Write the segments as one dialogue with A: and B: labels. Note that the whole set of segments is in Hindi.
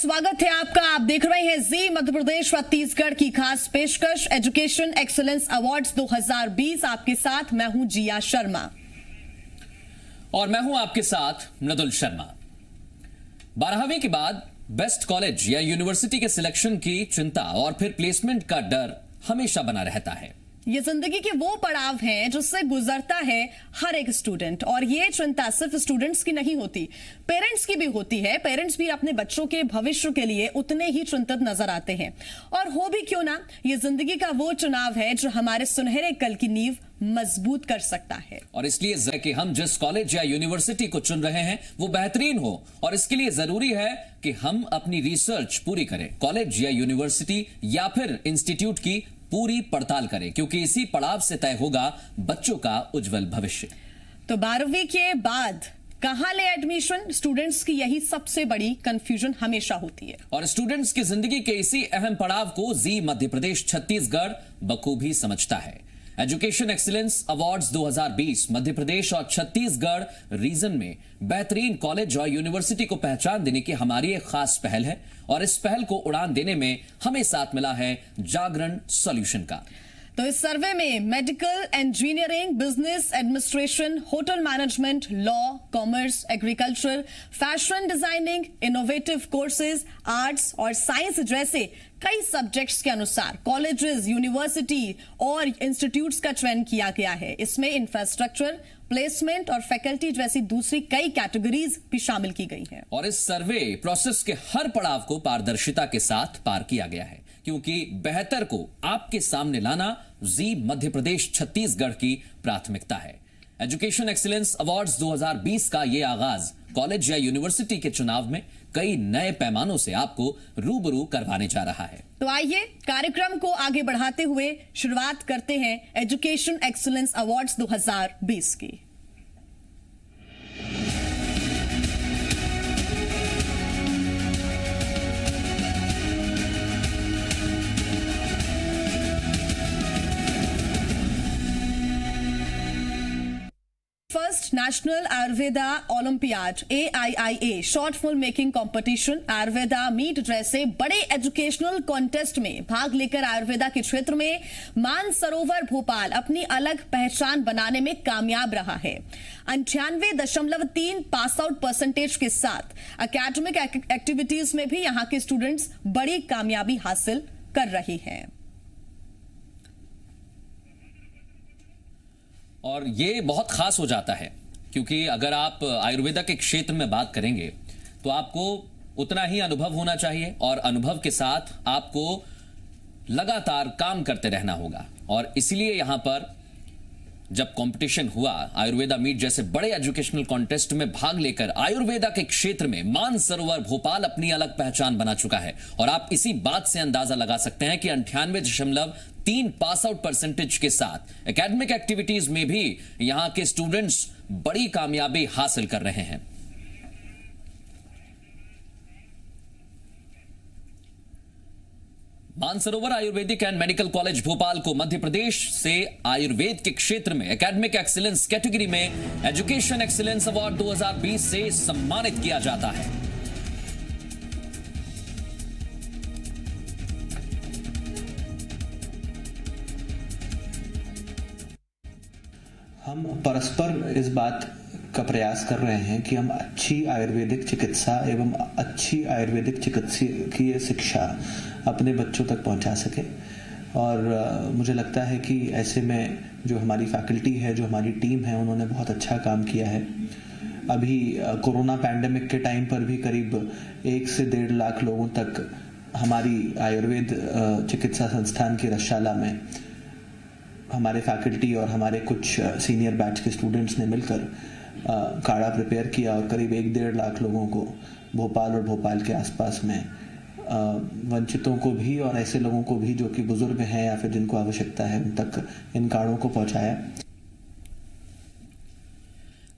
A: स्वागत है आपका। आप देख रहे हैं जी मध्य प्रदेश छत्तीसगढ़ की खास पेशकश एजुकेशन एक्सीलेंस अवार्ड्स 2020। आपके साथ मैं हूं जिया शर्मा
B: और मैं हूं आपके साथ मृदुल शर्मा। 12वीं के बाद बेस्ट कॉलेज या यूनिवर्सिटी के सिलेक्शन की चिंता और फिर प्लेसमेंट का डर हमेशा बना रहता है।
A: ये जिंदगी के वो पड़ाव हैं जिससे गुजरता है हर एक स्टूडेंट, और ये चिंता सिर्फ स्टूडेंट्स की नहीं होती, पेरेंट्स की भी होती है। पेरेंट्स भी अपने बच्चों के भविष्य के लिए उतने ही चिंतित नजर आते हैं। और हो भी क्यों ना, ये जिंदगी का वो चुनाव है जो हमारे सुनहरे कल की नींव मजबूत कर सकता है।
B: और इसलिए कि हम जिस कॉलेज या यूनिवर्सिटी को चुन रहे हैं वो बेहतरीन हो, और इसके लिए जरूरी है कि हम अपनी रिसर्च पूरी करें, कॉलेज या यूनिवर्सिटी या फिर इंस्टीट्यूट की पूरी पड़ताल करें, क्योंकि इसी पड़ाव से तय होगा बच्चों का उज्जवल भविष्य।
A: तो 12वीं के बाद कहां ले एडमिशन, स्टूडेंट्स की यही सबसे बड़ी कंफ्यूजन हमेशा होती है।
B: और स्टूडेंट्स की जिंदगी के इसी अहम पड़ाव को जी मध्य प्रदेश छत्तीसगढ़ बखूबी समझता है। Education excellence awards 2020 Madhya Pradesh और छत्तीसगढ़ रीजन में बेहतरीन कॉलेज और यूनिवर्सिटी को पहचान देने की हमारी एक खास पहल है, और इस पहल को उड़ान देने में हमें साथ मिला है जागरण सॉल्यूशन का।
A: तो इस सर्वे में medical, engineering, business administration, hotel management, law, commerce, agriculture, fashion designing, innovative courses, arts और साइंस जैसे कई सब्जेक्ट्स के अनुसार कॉलेजेस, यूनिवर्सिटी और इंस्टीट्यूट्स का चयन किया गया है। इसमें इंफ्रास्ट्रक्चर, प्लेसमेंट और फैकल्टी जैसी दूसरी कई कैटेगरीज भी शामिल की गई हैं।
B: और इस सर्वे प्रोसेस के हर पड़ाव को पारदर्शिता के साथ पार किया गया है, क्योंकि बेहतर को आपके सामने लाना जी मध्य प्रदेश छत्तीसगढ़ की प्राथमिकता है। एजुकेशन एक्सीलेंस अवार्ड्स 2020 का यह आगाज कॉलेज या यूनिवर्सिटी के चुनाव में कई नए पैमानों से आपको रूबरू करवाने जा रहा है।
A: तो आइए कार्यक्रम को आगे बढ़ाते हुए शुरुआत करते हैं एजुकेशन एक्सीलेंस अवार्ड्स 2020 की। First national Ayurveda olympiad AIIA short film making competition Ayurveda meet जैसे बड़े एजुकेशनल कॉन्टेस्ट में भाग लेकर आयुर्वेदा के क्षेत्र में मानसरोवर भोपाल अपनी अलग पहचान बनाने में कामयाब रहा है। 98.3 पास आउट परसेंटेज के साथ एकेडमिक एक्टिविटीज में भी यहां के स्टूडेंट्स बड़ी कामयाबी हासिल कर रही हैं।
B: और ये बहुत खास हो जाता है, क्योंकि अगर आप आयुर्वेदा के क्षेत्र में बात करेंगे तो आपको उतना ही अनुभव होना चाहिए, और अनुभव के साथ आपको लगातार काम करते रहना होगा। और इसलिए यहां पर जब कंपटीशन हुआ, आयुर्वेदा मीट जैसे बड़े एजुकेशनल कॉन्टेस्ट में भाग लेकर आयुर्वेदा के क्षेत्र में मानसरोवर भोपाल अपनी अलग पहचान बना चुका है। और आप इसी बात से अंदाजा लगा सकते हैं कि 98.3 पास आउट परसेंटेज के साथ एकेडमिक एक्टिविटीज में भी यहां के स्टूडेंट्स बड़ी कामयाबी हासिल कर रहे हैं। Mansarovar Ayurvedic and medical college Bhopal को मध्य प्रदेश से आयुर्वेद के क्षेत्र में एकेडमिक एक्सीलेंस कैटेगरी में एजुकेशन एक्सीलेंस अवार्ड 2020 से सम्मानित किया जाता है।
C: हम परस्पर इस बात का प्रयास कर रहे हैं कि हम अच्छी आयुर्वेदिक चिकित्सा एवं अच्छी आयुर्वेदिक चिकित्सकीय शिक्षा अपने बच्चों तक पहुंचा सकें। और मुझे लगता है कि ऐसे में जो हमारी फैकल्टी है, जो हमारी टीम है, उन्होंने बहुत अच्छा काम किया है। अभी कोरोना पैंडेमिक के टाइम पर भी करीब 1 से 1.5 लाख लोगों तक हमारी आयुर्वेद चिकित्सा संस्थान की रसशाला में हमारे फैकल्टी और हमारे कुछ सीनियर बैच के स्टूडेंट्स ने मिलकर काढ़ा प्रिपेयर किया, और करीब 1-1.5 लाख लोगों को भोपाल और भोपाल के आसपास में वंचितों को भी और ऐसे लोगों को भी जो कि बुजुर्ग हैं या फिर जिनको आवश्यकता है, उन तक इन काढ़ों को पहुंचाया।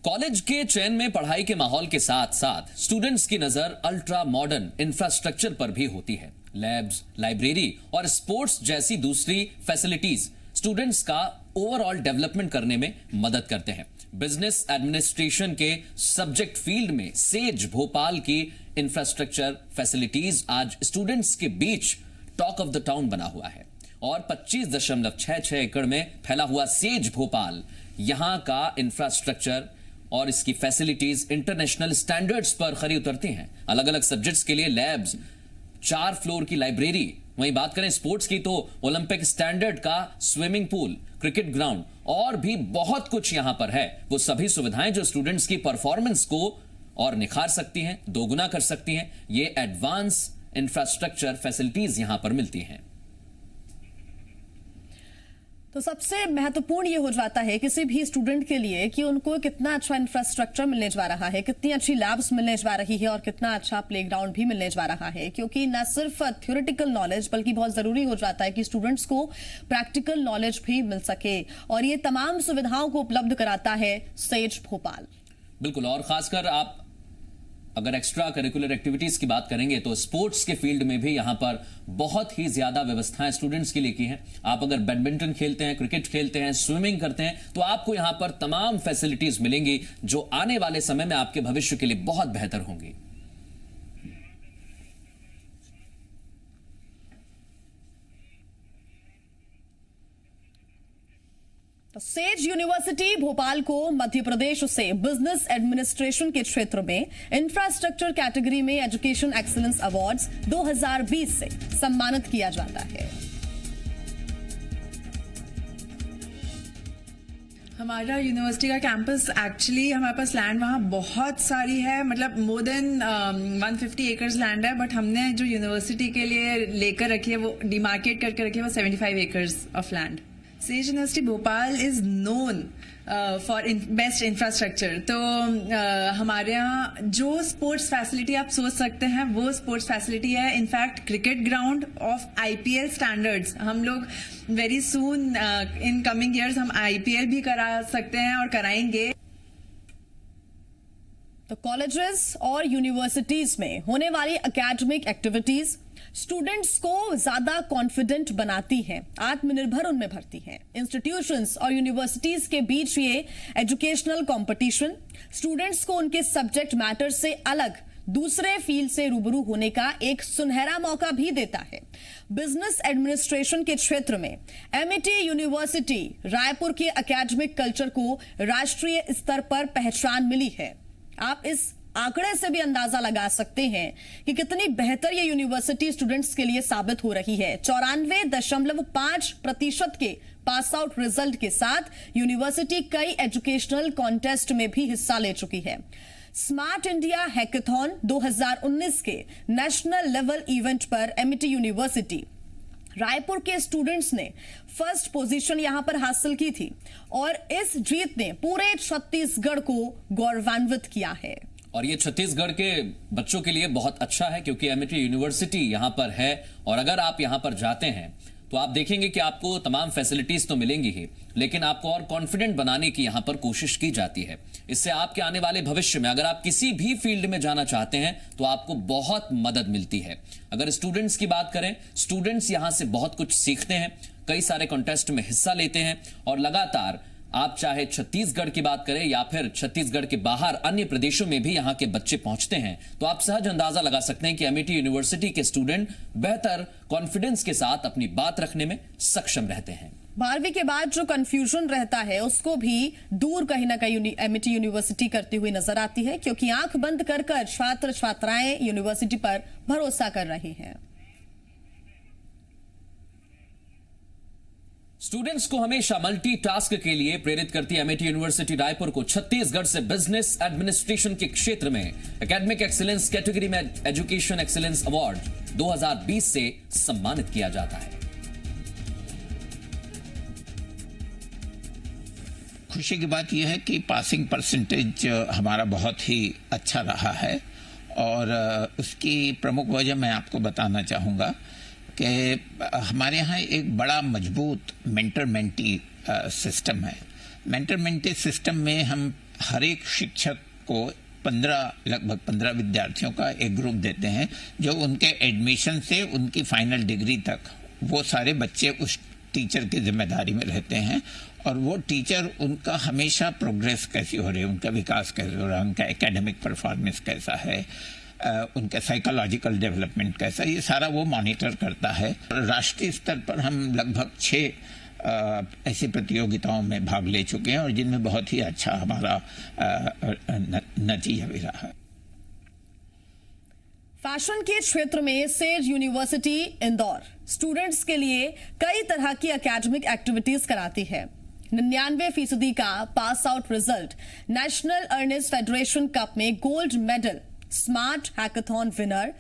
B: कॉलेज के चयन में पढ़ाई के माहौल के साथ साथ स्टूडेंट्स की नजर अल्ट्रा मॉडर्न इंफ्रास्ट्रक्चर पर भी होती है। लैब्स, लाइब्रेरी और स्पोर्ट्स जैसी दूसरी फैसिलिटीज स्टूडेंट्स का ओवरऑल डेवलपमेंट करने में मदद करते हैं। बिजनेस एडमिनिस्ट्रेशन के सब्जेक्ट फील्ड में सेज भोपाल की इंफ्रास्ट्रक्चर फैसिलिटीज आज स्टूडेंट्स के बीच टॉक ऑफ द टाउन बना हुआ है। और 25.66 एकड़ में फैला हुआ सेज भोपाल, यहां का इंफ्रास्ट्रक्चर और इसकी फैसिलिटीज इंटरनेशनल स्टैंडर्ड्स पर खरी उतरती हैं। अलग अलग सब्जेक्ट्स के लिए लैब्स, 4 फ्लोर की लाइब्रेरी, वहीं बात करें स्पोर्ट्स की तो ओलंपिक स्टैंडर्ड का स्विमिंग पूल, क्रिकेट ग्राउंड और भी बहुत कुछ यहां पर है। वो सभी सुविधाएं जो स्टूडेंट्स की परफॉर्मेंस को और निखार सकती हैं, दोगुना कर सकती हैं, ये एडवांस इंफ्रास्ट्रक्चर फैसिलिटीज यहां पर मिलती हैं।
A: तो सबसे महत्वपूर्ण ये हो जाता है किसी भी स्टूडेंट के लिए कि उनको कितना अच्छा इंफ्रास्ट्रक्चर मिलने जा रहा है, कितनी अच्छी लैब्स मिलने जा रही है और कितना अच्छा प्लेग्राउंड भी मिलने जा रहा है। क्योंकि न सिर्फ थ्योरेटिकल नॉलेज बल्कि बहुत जरूरी हो जाता है कि स्टूडेंट्स को प्रैक्टिकल नॉलेज भी मिल सके, और ये तमाम सुविधाओं को उपलब्ध कराता है सेज भोपाल।
B: बिल्कुल, और खासकर आप अगर एक्स्ट्रा करिकुलर एक्टिविटीज की बात करेंगे तो स्पोर्ट्स के फील्ड में भी यहां पर बहुत ही ज्यादा व्यवस्थाएं स्टूडेंट्स के लिए की हैं। आप अगर बैडमिंटन खेलते हैं, क्रिकेट खेलते हैं, स्विमिंग करते हैं, तो आपको यहां पर तमाम फैसिलिटीज मिलेंगी जो आने वाले समय में आपके भविष्य के लिए बहुत बेहतर होंगी।
A: सेज यूनिवर्सिटी भोपाल को मध्य प्रदेश से बिजनेस एडमिनिस्ट्रेशन के क्षेत्र में इंफ्रास्ट्रक्चर कैटेगरी में एजुकेशन एक्सीलेंस अवार्ड्स 2020 से सम्मानित किया जाता है।
D: हमारा यूनिवर्सिटी का कैंपस एक्चुअली हमारे पास लैंड वहाँ बहुत सारी है, मतलब मोर देन 150 एकर्स लैंड है, बट हमने जो यूनिवर्सिटी के लिए लेकर रखी है वो डिमार्केट करके रखी है वो 75 acres of land. Says university Bhopal is known for best infrastructure. तो हमारे यहाँ जो स्पोर्ट्स फैसिलिटी आप सोच सकते हैं वो स्पोर्ट्स फैसिलिटी है। In fact cricket ground of IPL standards, हम लोग very soon in coming years हम IPL भी करा सकते हैं और कराएंगे।
A: तो कॉलेजेस और यूनिवर्सिटीज में होने वाली एकेडमिक एक्टिविटीज स्टूडेंट्स को ज्यादा कॉन्फिडेंट बनाती हैं, आत्मनिर्भर उनमें भरती हैं। इंस्टीट्यूशंस और यूनिवर्सिटीज के बीच ये एजुकेशनल कंपटीशन स्टूडेंट्स को उनके सब्जेक्ट मैटर से अलग दूसरे फील्ड से रूबरू होने का एक सुनहरा मौका भी देता है। बिजनेस एडमिनिस्ट्रेशन के क्षेत्र में MIT यूनिवर्सिटी रायपुर के एकेडमिक कल्चर को राष्ट्रीय स्तर पर पहचान मिली है। आप इस आंकड़े से भी अंदाजा लगा सकते हैं कि कितनी बेहतर ये यूनिवर्सिटी स्टूडेंट्स के लिए साबित हो रही है। 94.5% के पास आउट रिजल्ट के साथ यूनिवर्सिटी कई एजुकेशनल कॉन्टेस्ट में भी हिस्सा ले चुकी है। स्मार्ट इंडिया हैकेथॉन 2019 के नेशनल लेवल इवेंट पर MIT यूनिवर्सिटी रायपुर के स्टूडेंट्स ने फर्स्ट पोजीशन यहां पर हासिल की थी और इस जीत ने पूरे छत्तीसगढ़ को गौरवान्वित किया है।
B: और ये छत्तीसगढ़ के बच्चों के लिए बहुत अच्छा है क्योंकि MIT यूनिवर्सिटी यहां पर है, और अगर आप यहां पर जाते हैं तो आप देखेंगे कि आपको तमाम फैसिलिटीज तो मिलेंगी ही, लेकिन आपको और कॉन्फिडेंट बनाने की यहां पर कोशिश की जाती है। इससे आपके आने वाले भविष्य में अगर आप किसी भी फील्ड में जाना चाहते हैं तो आपको बहुत मदद मिलती है। अगर स्टूडेंट्स की बात करें, स्टूडेंट्स यहां से बहुत कुछ सीखते हैं, कई सारे कॉन्टेस्ट में हिस्सा लेते हैं, और लगातार आप चाहे छत्तीसगढ़ की बात करें या फिर छत्तीसगढ़ के बाहर अन्य प्रदेशों में भी यहां के बच्चे पहुंचते हैं, तो आप सहज अंदाजा लगा सकते हैं कि MIT यूनिवर्सिटी के स्टूडेंट बेहतर कॉन्फिडेंस के साथ अपनी बात रखने में सक्षम रहते हैं।
A: 12वीं के बाद जो कंफ्यूजन रहता है उसको भी दूर कहीं ना कहीं MIT यूनिवर्सिटी करती हुई नजर आती है, क्योंकि आंख बंद कर छात्र छात्राएं यूनिवर्सिटी पर भरोसा कर रही हैं।
B: स्टूडेंट्स को हमेशा मल्टीटास्क के लिए प्रेरित करती MIT यूनिवर्सिटी रायपुर को छत्तीसगढ़ से बिजनेस एडमिनिस्ट्रेशन के क्षेत्र में एकेडमिक एक्सीलेंस कैटेगरी में एजुकेशन एक्सीलेंस अवार्ड 2020 से सम्मानित किया जाता है।
E: खुशी की बात यह है कि पासिंग परसेंटेज हमारा बहुत ही अच्छा रहा है, और उसकी प्रमुख वजह मैं आपको बताना चाहूँगा कि हमारे यहाँ एक बड़ा मजबूत मेंटर मेंटी सिस्टम है। मेंटर मेंटी सिस्टम में हम हर एक शिक्षक को लगभग 15 विद्यार्थियों का एक ग्रुप देते हैं, जो उनके एडमिशन से उनकी फाइनल डिग्री तक वो सारे बच्चे उस टीचर की जिम्मेदारी में रहते हैं, और वो टीचर उनका हमेशा प्रोग्रेस कैसी हो रही है, उनका विकास कैसे हो रहा है, उनका एकेडमिक परफॉर्मेंस कैसा है, उनका साइकोलॉजिकल डेवलपमेंट कैसा, ये सारा वो मॉनिटर करता है। राष्ट्रीय स्तर पर हम लगभग 6 ऐसी प्रतियोगिताओं में भाग ले चुके हैं और जिनमें बहुत ही अच्छा हमारा नतीजा भी रहा है।
A: फैशन के क्षेत्र में सेज यूनिवर्सिटी इंदौर स्टूडेंट्स के लिए कई तरह की एकेडमिक एक्टिविटीज कराती है। 99% का पास आउट रिजल्ट, नेशनल अर्निस्ट फेडरेशन कप में gold medal, smart hackathon winner,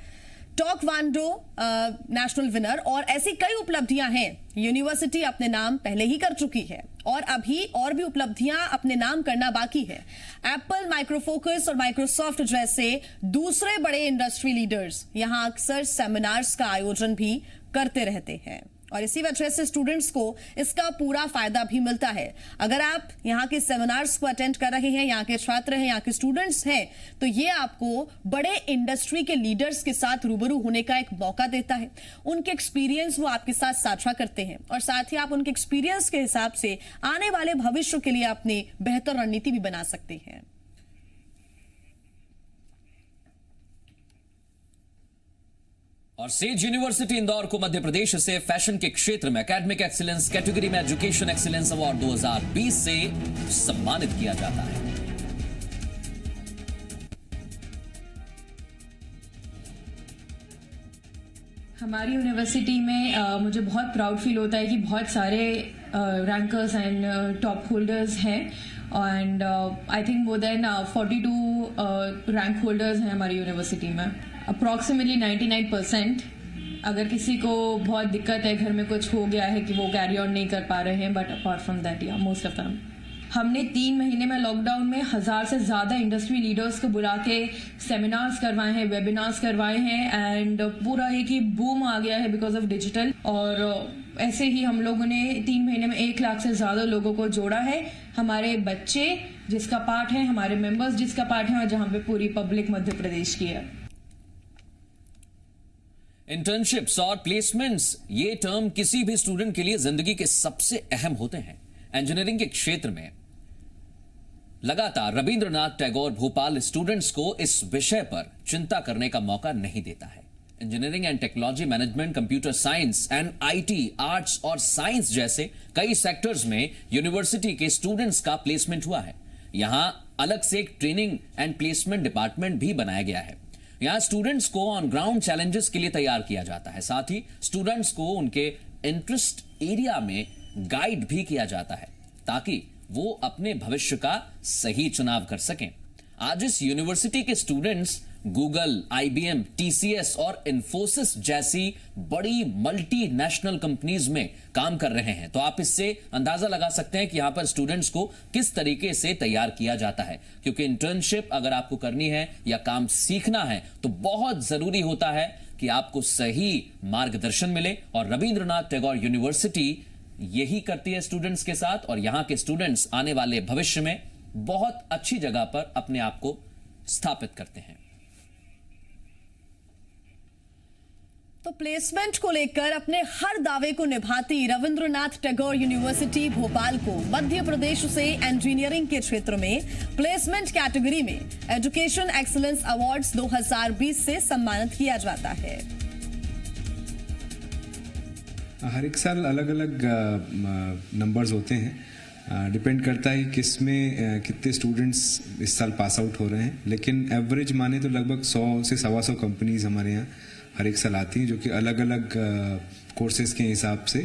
A: taekwondo national winner और ऐसी कई उपलब्धियां हैं। यूनिवर्सिटी अपने नाम पहले ही कर चुकी है और अभी और भी उपलब्धियां अपने नाम करना बाकी है। एप्पल, माइक्रोफोकस और माइक्रोसॉफ्ट जैसे दूसरे बड़े इंडस्ट्री लीडर्स यहां अक्सर सेमिनार्स का आयोजन भी करते रहते हैं और इसी वजह से स्टूडेंट्स को इसका पूरा फायदा भी मिलता है। अगर आप यहाँ के सेमिनार्स को अटेंड कर रहे हैं, यहाँ के छात्र हैं, यहाँ के स्टूडेंट्स हैं, तो ये आपको बड़े इंडस्ट्री के लीडर्स के साथ रूबरू होने का एक मौका देता है। उनके एक्सपीरियंस वो आपके साथ साझा करते हैं और साथ ही आप उनके एक्सपीरियंस के हिसाब से आने वाले भविष्य के लिए अपनी बेहतर रणनीति भी बना सकते हैं।
B: और सेज यूनिवर्सिटी इंदौर को मध्य प्रदेश से फैशन के क्षेत्र में एकेडमिक एक्सीलेंस कैटेगरी में एजुकेशन एक्सीलेंस अवार्ड 2020 से सम्मानित किया जाता है।
F: हमारी यूनिवर्सिटी में मुझे बहुत प्राउड फील होता है कि बहुत सारे रैंकर्स एंड टॉप होल्डर्स हैं and I think more than 42 rank holders हैं हमारी यूनिवर्सिटी में। अप्रॉक्सीमेटली 99%। अगर किसी को बहुत दिक्कत है, घर में कुछ हो गया है कि वो कैरी ऑन नहीं कर पा रहे हैं, बट अपार्ट फ्रॉम दैट या मोस्ट ऑफ देम। हमने 3 महीने में लॉकडाउन में 1000 से ज़्यादा इंडस्ट्री लीडर्स को बुला के सेमिनार्स करवाए हैं, वेबिनार्स करवाए हैं एंड पूरा एक ही बूम आ गया है बिकॉज ऑफ डिजिटल। और ऐसे ही हम लोगों ने 3 महीने में 1 लाख से ज़्यादा लोगों को जोड़ा है। हमारे बच्चे जिसका पार्ट है, हमारे मेंबर्स जिसका पार्ट है और जहाँ पे पूरी पब्लिक मध्य प्रदेश की है।
B: इंटर्नशिप्स और प्लेसमेंट्स, ये टर्म किसी भी स्टूडेंट के लिए जिंदगी के सबसे अहम होते हैं। इंजीनियरिंग के क्षेत्र में लगातार रविंद्रनाथ टैगोर भोपाल स्टूडेंट्स को इस विषय पर चिंता करने का मौका नहीं देता है। Engineering and technology, management, computer science and IT, arts और साइंस जैसे कई सेक्टर्स में यूनिवर्सिटी के स्टूडेंट्स का प्लेसमेंट हुआ है। यहां अलग से एक ट्रेनिंग एंड प्लेसमेंट डिपार्टमेंट भी बनाया गया है। यहां स्टूडेंट्स को ऑन ग्राउंड चैलेंजेस के लिए तैयार किया जाता है। साथ ही स्टूडेंट्स को उनके इंटरेस्ट एरिया में गाइड भी किया जाता है ताकि वो अपने भविष्य का सही चुनाव कर सकें। आज इस यूनिवर्सिटी के स्टूडेंट्स गूगल, IBM, TCS और इन्फोसिस जैसी बड़ी मल्टीनेशनल कंपनीज में काम कर रहे हैं। तो आप इससे अंदाजा लगा सकते हैं कि यहां पर स्टूडेंट्स को किस तरीके से तैयार किया जाता है, क्योंकि इंटर्नशिप अगर आपको करनी है या काम सीखना है तो बहुत जरूरी होता है कि आपको सही मार्गदर्शन मिले। और रविंद्रनाथ टैगोर यूनिवर्सिटी यही करती है स्टूडेंट्स के साथ और यहां के स्टूडेंट्स आने वाले भविष्य में बहुत अच्छी जगह पर अपने आप को स्थापित करते हैं।
A: तो प्लेसमेंट को लेकर अपने हर दावे को निभाती रविंद्रनाथ टैगोर यूनिवर्सिटी भोपाल को मध्य प्रदेश से इंजीनियरिंग के क्षेत्र में प्लेसमेंट कैटेगरी में एजुकेशन एक्सीलेंस अवार्ड्स 2020 से सम्मानित किया जाता है।
G: हर एक साल अलग अलग नंबर्स होते हैं, डिपेंड करता है किस में कितने स्टूडेंट्स इस साल पास आउट हो रहे हैं, लेकिन एवरेज माने तो लगभग 100 से 125 कंपनीज हमारे यहाँ हर एक साल आती हैं, जो कि अलग अलग कोर्सेज के हिसाब से,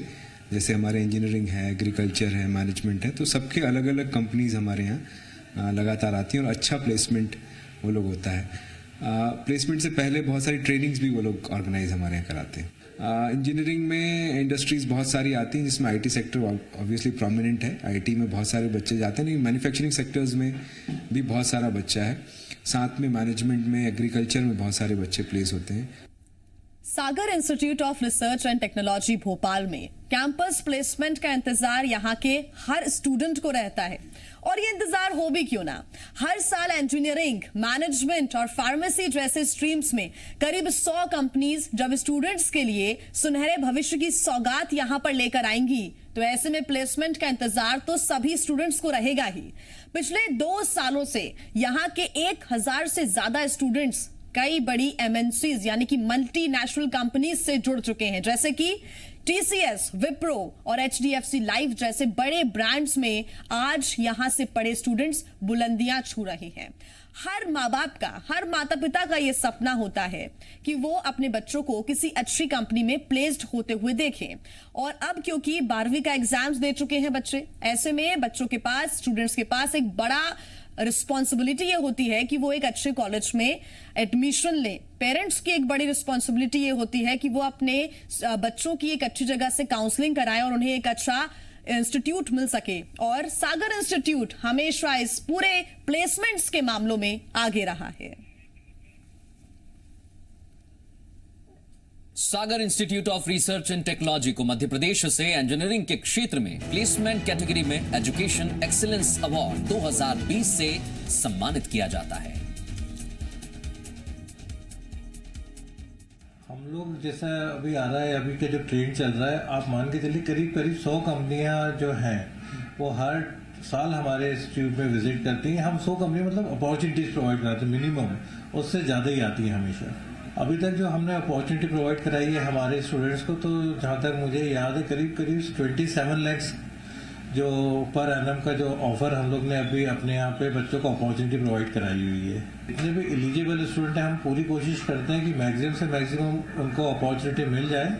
G: जैसे हमारे इंजीनियरिंग है, एग्रीकल्चर है, मैनेजमेंट है, तो सबके अलग अलग कंपनीज हमारे यहाँ लगातार आती हैं और अच्छा प्लेसमेंट वो लोग होता है। प्लेसमेंट से पहले बहुत सारी ट्रेनिंग्स भी वो लोग ऑर्गेनाइज हमारे यहाँ कराते हैं। इंजीनियरिंग में इंडस्ट्रीज बहुत सारी आती हैं, जिसमें आईटी सेक्टर ऑब्वियसली प्रोमिनेंट है। आईटी में बहुत सारे बच्चे जाते हैं, लेकिन मैन्युफैक्चरिंग सेक्टर्स में भी बहुत सारा बच्चा है। साथ में मैनेजमेंट में, एग्रीकल्चर में बहुत सारे बच्चे प्लेस होते हैं।
A: Sagar institute of research and technology Bhopal में कैंपस प्लेसमेंट का इंतजार यहां के हर स्टूडेंट को रहता है और ये इंतजार हो भी क्यों ना। हर साल इंजीनियरिंग, मैनेजमेंट और फार्मेसी जैसे स्ट्रीम्स में करीब 100 कंपनीज जब स्टूडेंट्स के लिए सुनहरे भविष्य की सौगात यहां पर लेकर आएंगी, तो ऐसे में प्लेसमेंट का इंतजार तो सभी स्टूडेंट्स को रहेगा ही। पिछले 2 सालों से यहां के 1000 से ज्यादा स्टूडेंट्स कई बड़ी एमएनसीज यानी कि मल्टीनेशनल कंपनीज से जुड़ चुके हैं, जैसे कि टीसीएस, विप्रो और एचडीएफसी लाइफ जैसे बड़े ब्रांड्स में आज यहां से पढ़े स्टूडेंट्स बुलंदियां छू रहे हैं। हर माँ बाप का, हर माता पिता का यह सपना होता है कि वो अपने बच्चों को किसी अच्छी कंपनी में प्लेस्ड होते हुए देखें। और अब क्योंकि 12वीं का एग्जाम्स दे चुके हैं बच्चे, ऐसे में बच्चों के पास, स्टूडेंट्स के पास एक बड़ा रिस्पॉन्सिबिलिटी ये होती है कि वो एक अच्छे कॉलेज में एडमिशन लें। पेरेंट्स की एक बड़ी रिस्पॉन्सिबिलिटी ये होती है कि वो अपने बच्चों की एक अच्छी जगह से काउंसलिंग कराएं और उन्हें एक अच्छा इंस्टीट्यूट मिल सके। और सागर इंस्टीट्यूट हमेशा इस पूरे प्लेसमेंट्स के मामलों में आगे रहा है।
B: Sagar institute of research and technology को मध्य प्रदेश से इंजीनियरिंग के क्षेत्र में प्लेसमेंट कैटेगरी में एजुकेशन एक्सीलेंस अवार्ड 2020 से सम्मानित किया जाता है।
H: हम लोग जैसा अभी आ रहा है, अभी का जो ट्रेंड चल रहा है, आप मान के चलिए करीब करीब 100 कंपनियां जो हैं वो हर साल हमारे इंस्टीट्यूट में विजिट करती हैं। हम 100 कंपनी मतलब अपॉर्चुनिटीज प्रोवाइड कराते हैं मिनिमम, उससे ज़्यादा ही आती है हमेशा। अभी तक जो हमने अपॉर्चुनिटी प्रोवाइड कराई है हमारे स्टूडेंट्स को, तो जहाँ तक मुझे याद है करीब करीब 27 लैक्स जो पर एनम का जो ऑफर हम लोग ने अभी अपने यहाँ पे बच्चों को अपॉर्चुनिटी प्रोवाइड कराई हुई है। जितने भी एलिजिबल स्टूडेंट हैं हम पूरी कोशिश करते हैं कि मैक्सिमम से मैक्सिमम उनको अपॉर्चुनिटी मिल जाए।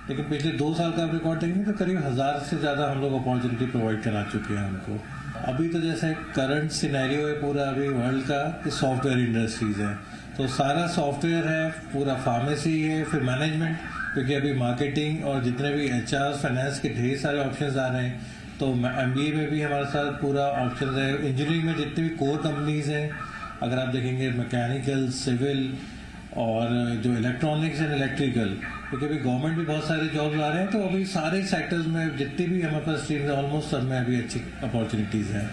H: लेकिन पिछले 2 साल का आप रिकॉर्ड देखेंगे तो करीब 1000 से ज़्यादा हम लोग अपॉर्चुनिटी प्रोवाइड करा चुके हैं उनको। अभी तो जैसे करंट सिनेरियो है पूरा अभी वर्ल्ड का कि सॉफ्टवेयर इंडस्ट्रीज है, तो सारा सॉफ्टवेयर है, पूरा फार्मेसी है, फिर मैनेजमेंट, क्योंकि अभी मार्केटिंग और जितने भी एचआर फाइनेंस के ढेर सारे ऑप्शंस आ रहे हैं। तो एमबीए में भी हमारे साथ पूरा ऑप्शन है। इंजीनियरिंग में जितनी भी कोर कंपनीज हैं, अगर आप देखेंगे मैकेनिकल, सिविल और जो इलेक्ट्रॉनिक्स एंड इलेक्ट्रिकल, क्योंकि अभी गवर्नमेंट भी बहुत सारे जॉब्स आ रहे हैं, तो अभी सारे सेक्टर्स में जितनी भी हमारे पास स्ट्रीम्स ऑलमोस्ट सब में अभी अच्छी अपॉर्चुनिटीज हैं।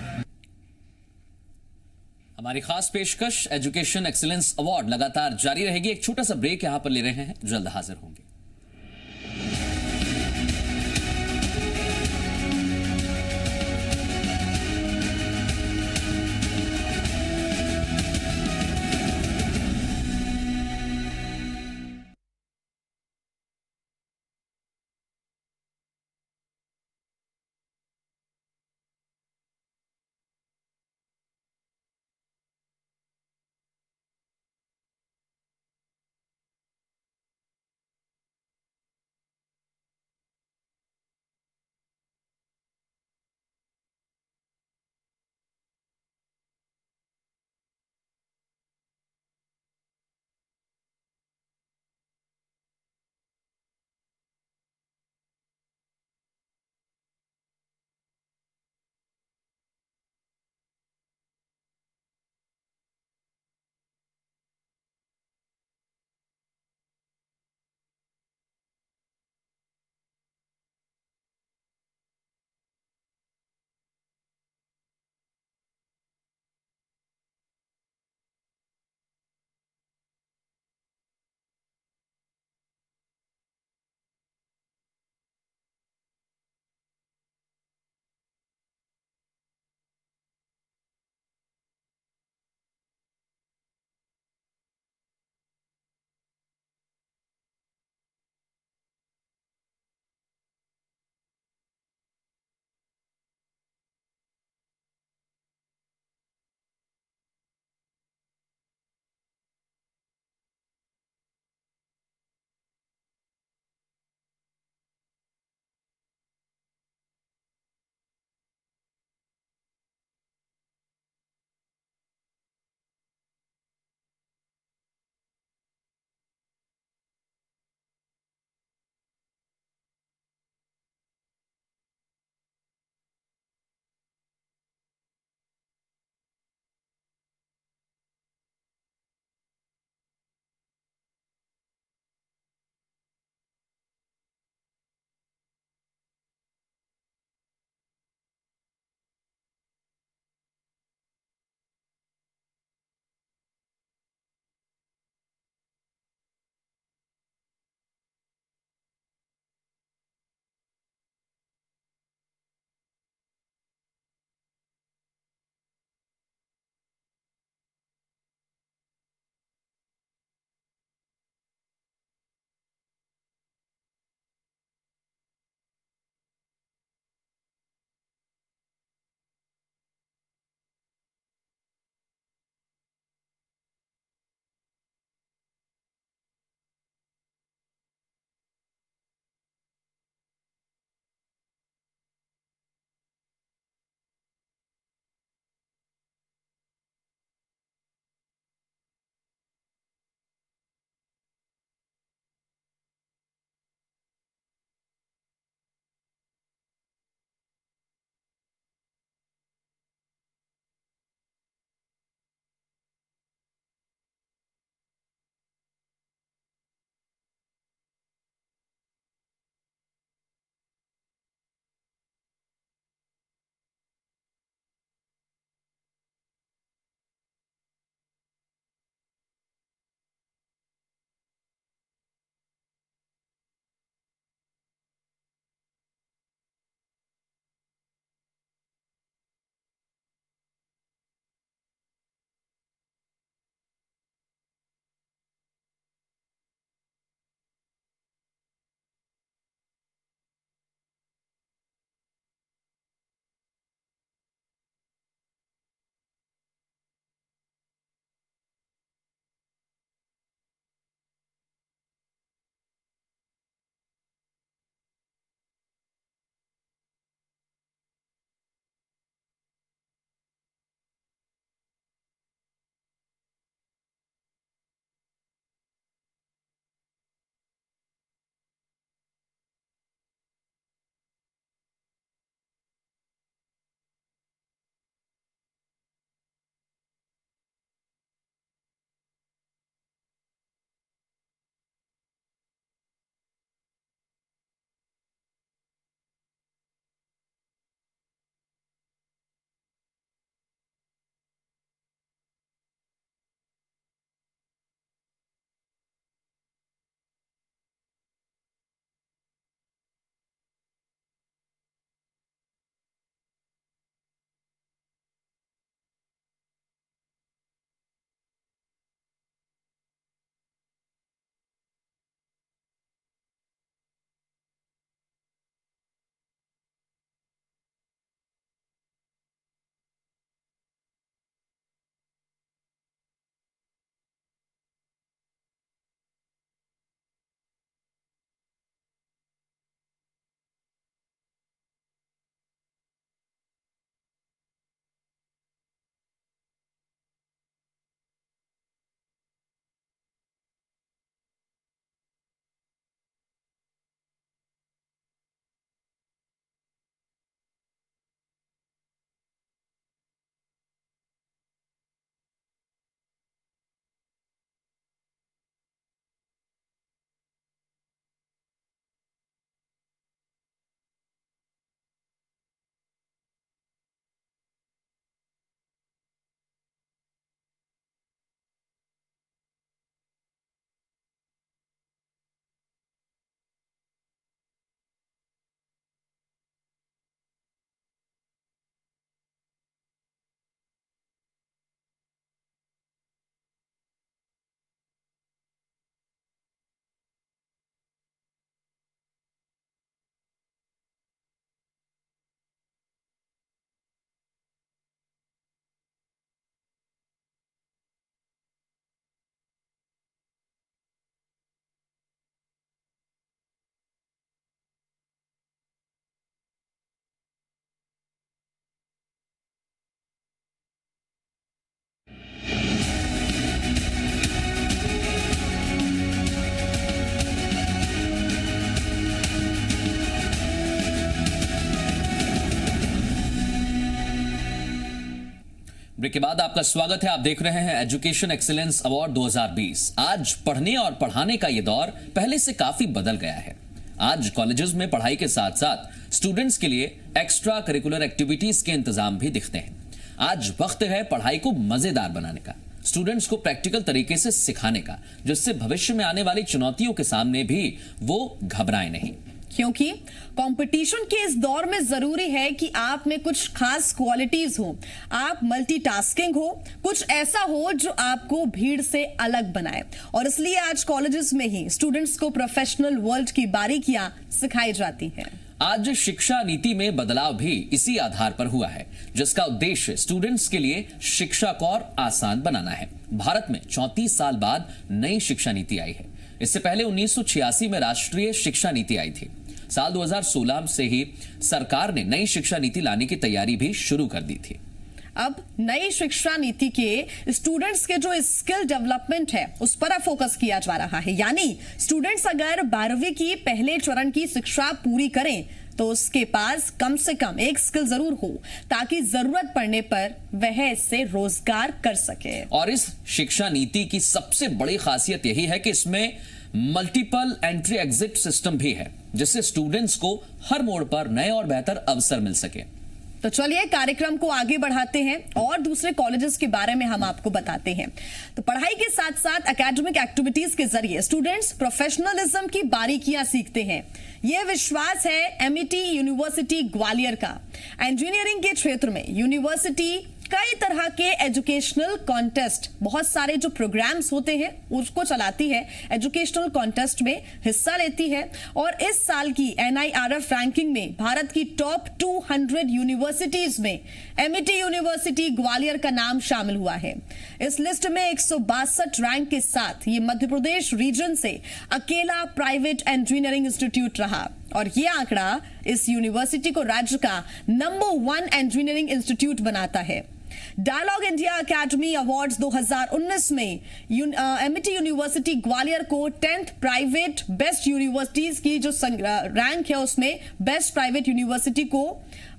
B: हमारी खास पेशकश एजुकेशन एक्सीलेंस अवार्ड लगातार जारी रहेगी। एक छोटा सा ब्रेक यहां पर ले रहे हैं, जल्द हाजिर होंगे। ब्रेक के बाद आपका स्वागत है। आप देख रहे हैं एजुकेशन एक्सीलेंस अवार्ड 2020। आज पढ़ने और पढ़ाने का ये दौर पहले से काफी बदल गया है। आज कॉलेजेस में पढ़ाई के साथ साथ स्टूडेंट्स के लिए एक्स्ट्रा करिकुलर एक्टिविटीज के इंतजाम भी दिखते हैं। आज वक्त है पढ़ाई को मजेदार बनाने का, स्टूडेंट्स को प्रैक्टिकल तरीके से सिखाने का, जिससे भविष्य में आने वाली चुनौतियों के सामने भी वो घबराए नहीं।
A: क्योंकि कंपटीशन के इस दौर में जरूरी है कि आप में कुछ खास क्वालिटीज हो, आप मल्टीटास्किंग हो, कुछ ऐसा हो जो आपको भीड़ से अलग बनाए। और इसलिए आज कॉलेजेस में ही स्टूडेंट्स को प्रोफेशनल वर्ल्ड की बारीकियां सिखाई जाती हैं।
B: आज शिक्षा नीति में बदलाव भी इसी आधार पर हुआ है, जिसका उद्देश्य स्टूडेंट्स के लिए शिक्षा को और आसान बनाना है। भारत में 34 साल बाद नई शिक्षा नीति आई है। इससे पहले 1986 में राष्ट्रीय शिक्षा नीति आई थी। साल 2016 से ही सरकार ने नई शिक्षा नीति लाने की तैयारी भी शुरू कर दी थी।
A: अब नई शिक्षा नीति के स्टूडेंट्स के जो स्किल डेवलपमेंट है उस पर फोकस किया जा रहा है। यानी स्टूडेंट्स अगर 12वीं की पहले चरण की शिक्षा पूरी करें तो उसके पास कम से कम एक स्किल जरूर हो, ताकि जरूरत पड़ने पर वह इससे रोजगार कर सके।
B: और इस शिक्षा नीति की सबसे बड़ी खासियत यही है कि इसमें मल्टीपल एंट्री एग्जिट सिस्टम भी है, जिससे स्टूडेंट्स को हर मोड़ पर नए और बेहतर अवसर मिल सके।
A: तो चलिए कार्यक्रम को आगे बढ़ाते हैं और दूसरे कॉलेजेस के बारे में हम आपको बताते हैं। तो पढ़ाई के साथ साथ एकेडमिक एक्टिविटीज के जरिए स्टूडेंट्स प्रोफेशनलिज्म की बारीकियां सीखते हैं। यह विश्वास है एमईटी यूनिवर्सिटी ग्वालियर का। इंजीनियरिंग के क्षेत्र में यूनिवर्सिटी कई तरह के एजुकेशनल कॉन्टेस्ट, बहुत सारे जो प्रोग्राम्स होते हैं उसको चलाती है, एजुकेशनल कॉन्टेस्ट में हिस्सा लेती है। और इस साल की NIRF रैंकिंग में भारत की टॉप 200 यूनिवर्सिटीज में एमईटी यूनिवर्सिटी ग्वालियर का नाम शामिल हुआ है। इस लिस्ट में 162 रैंक के साथ ये मध्य प्रदेश रीजन से अकेला प्राइवेट इंजीनियरिंग इंस्टीट्यूट रहा। और ये आंकड़ा इस यूनिवर्सिटी को राज्य का नंबर 1 इंजीनियरिंग इंस्टीट्यूट बनाता है। डायलॉग इंडिया अकेडमी अवार्ड्स 2019 में एमईटी यूनिवर्सिटी ग्वालियर को 10th प्राइवेट बेस्ट यूनिवर्सिटीज की जो रैंक है उसमें बेस्ट प्राइवेट यूनिवर्सिटी को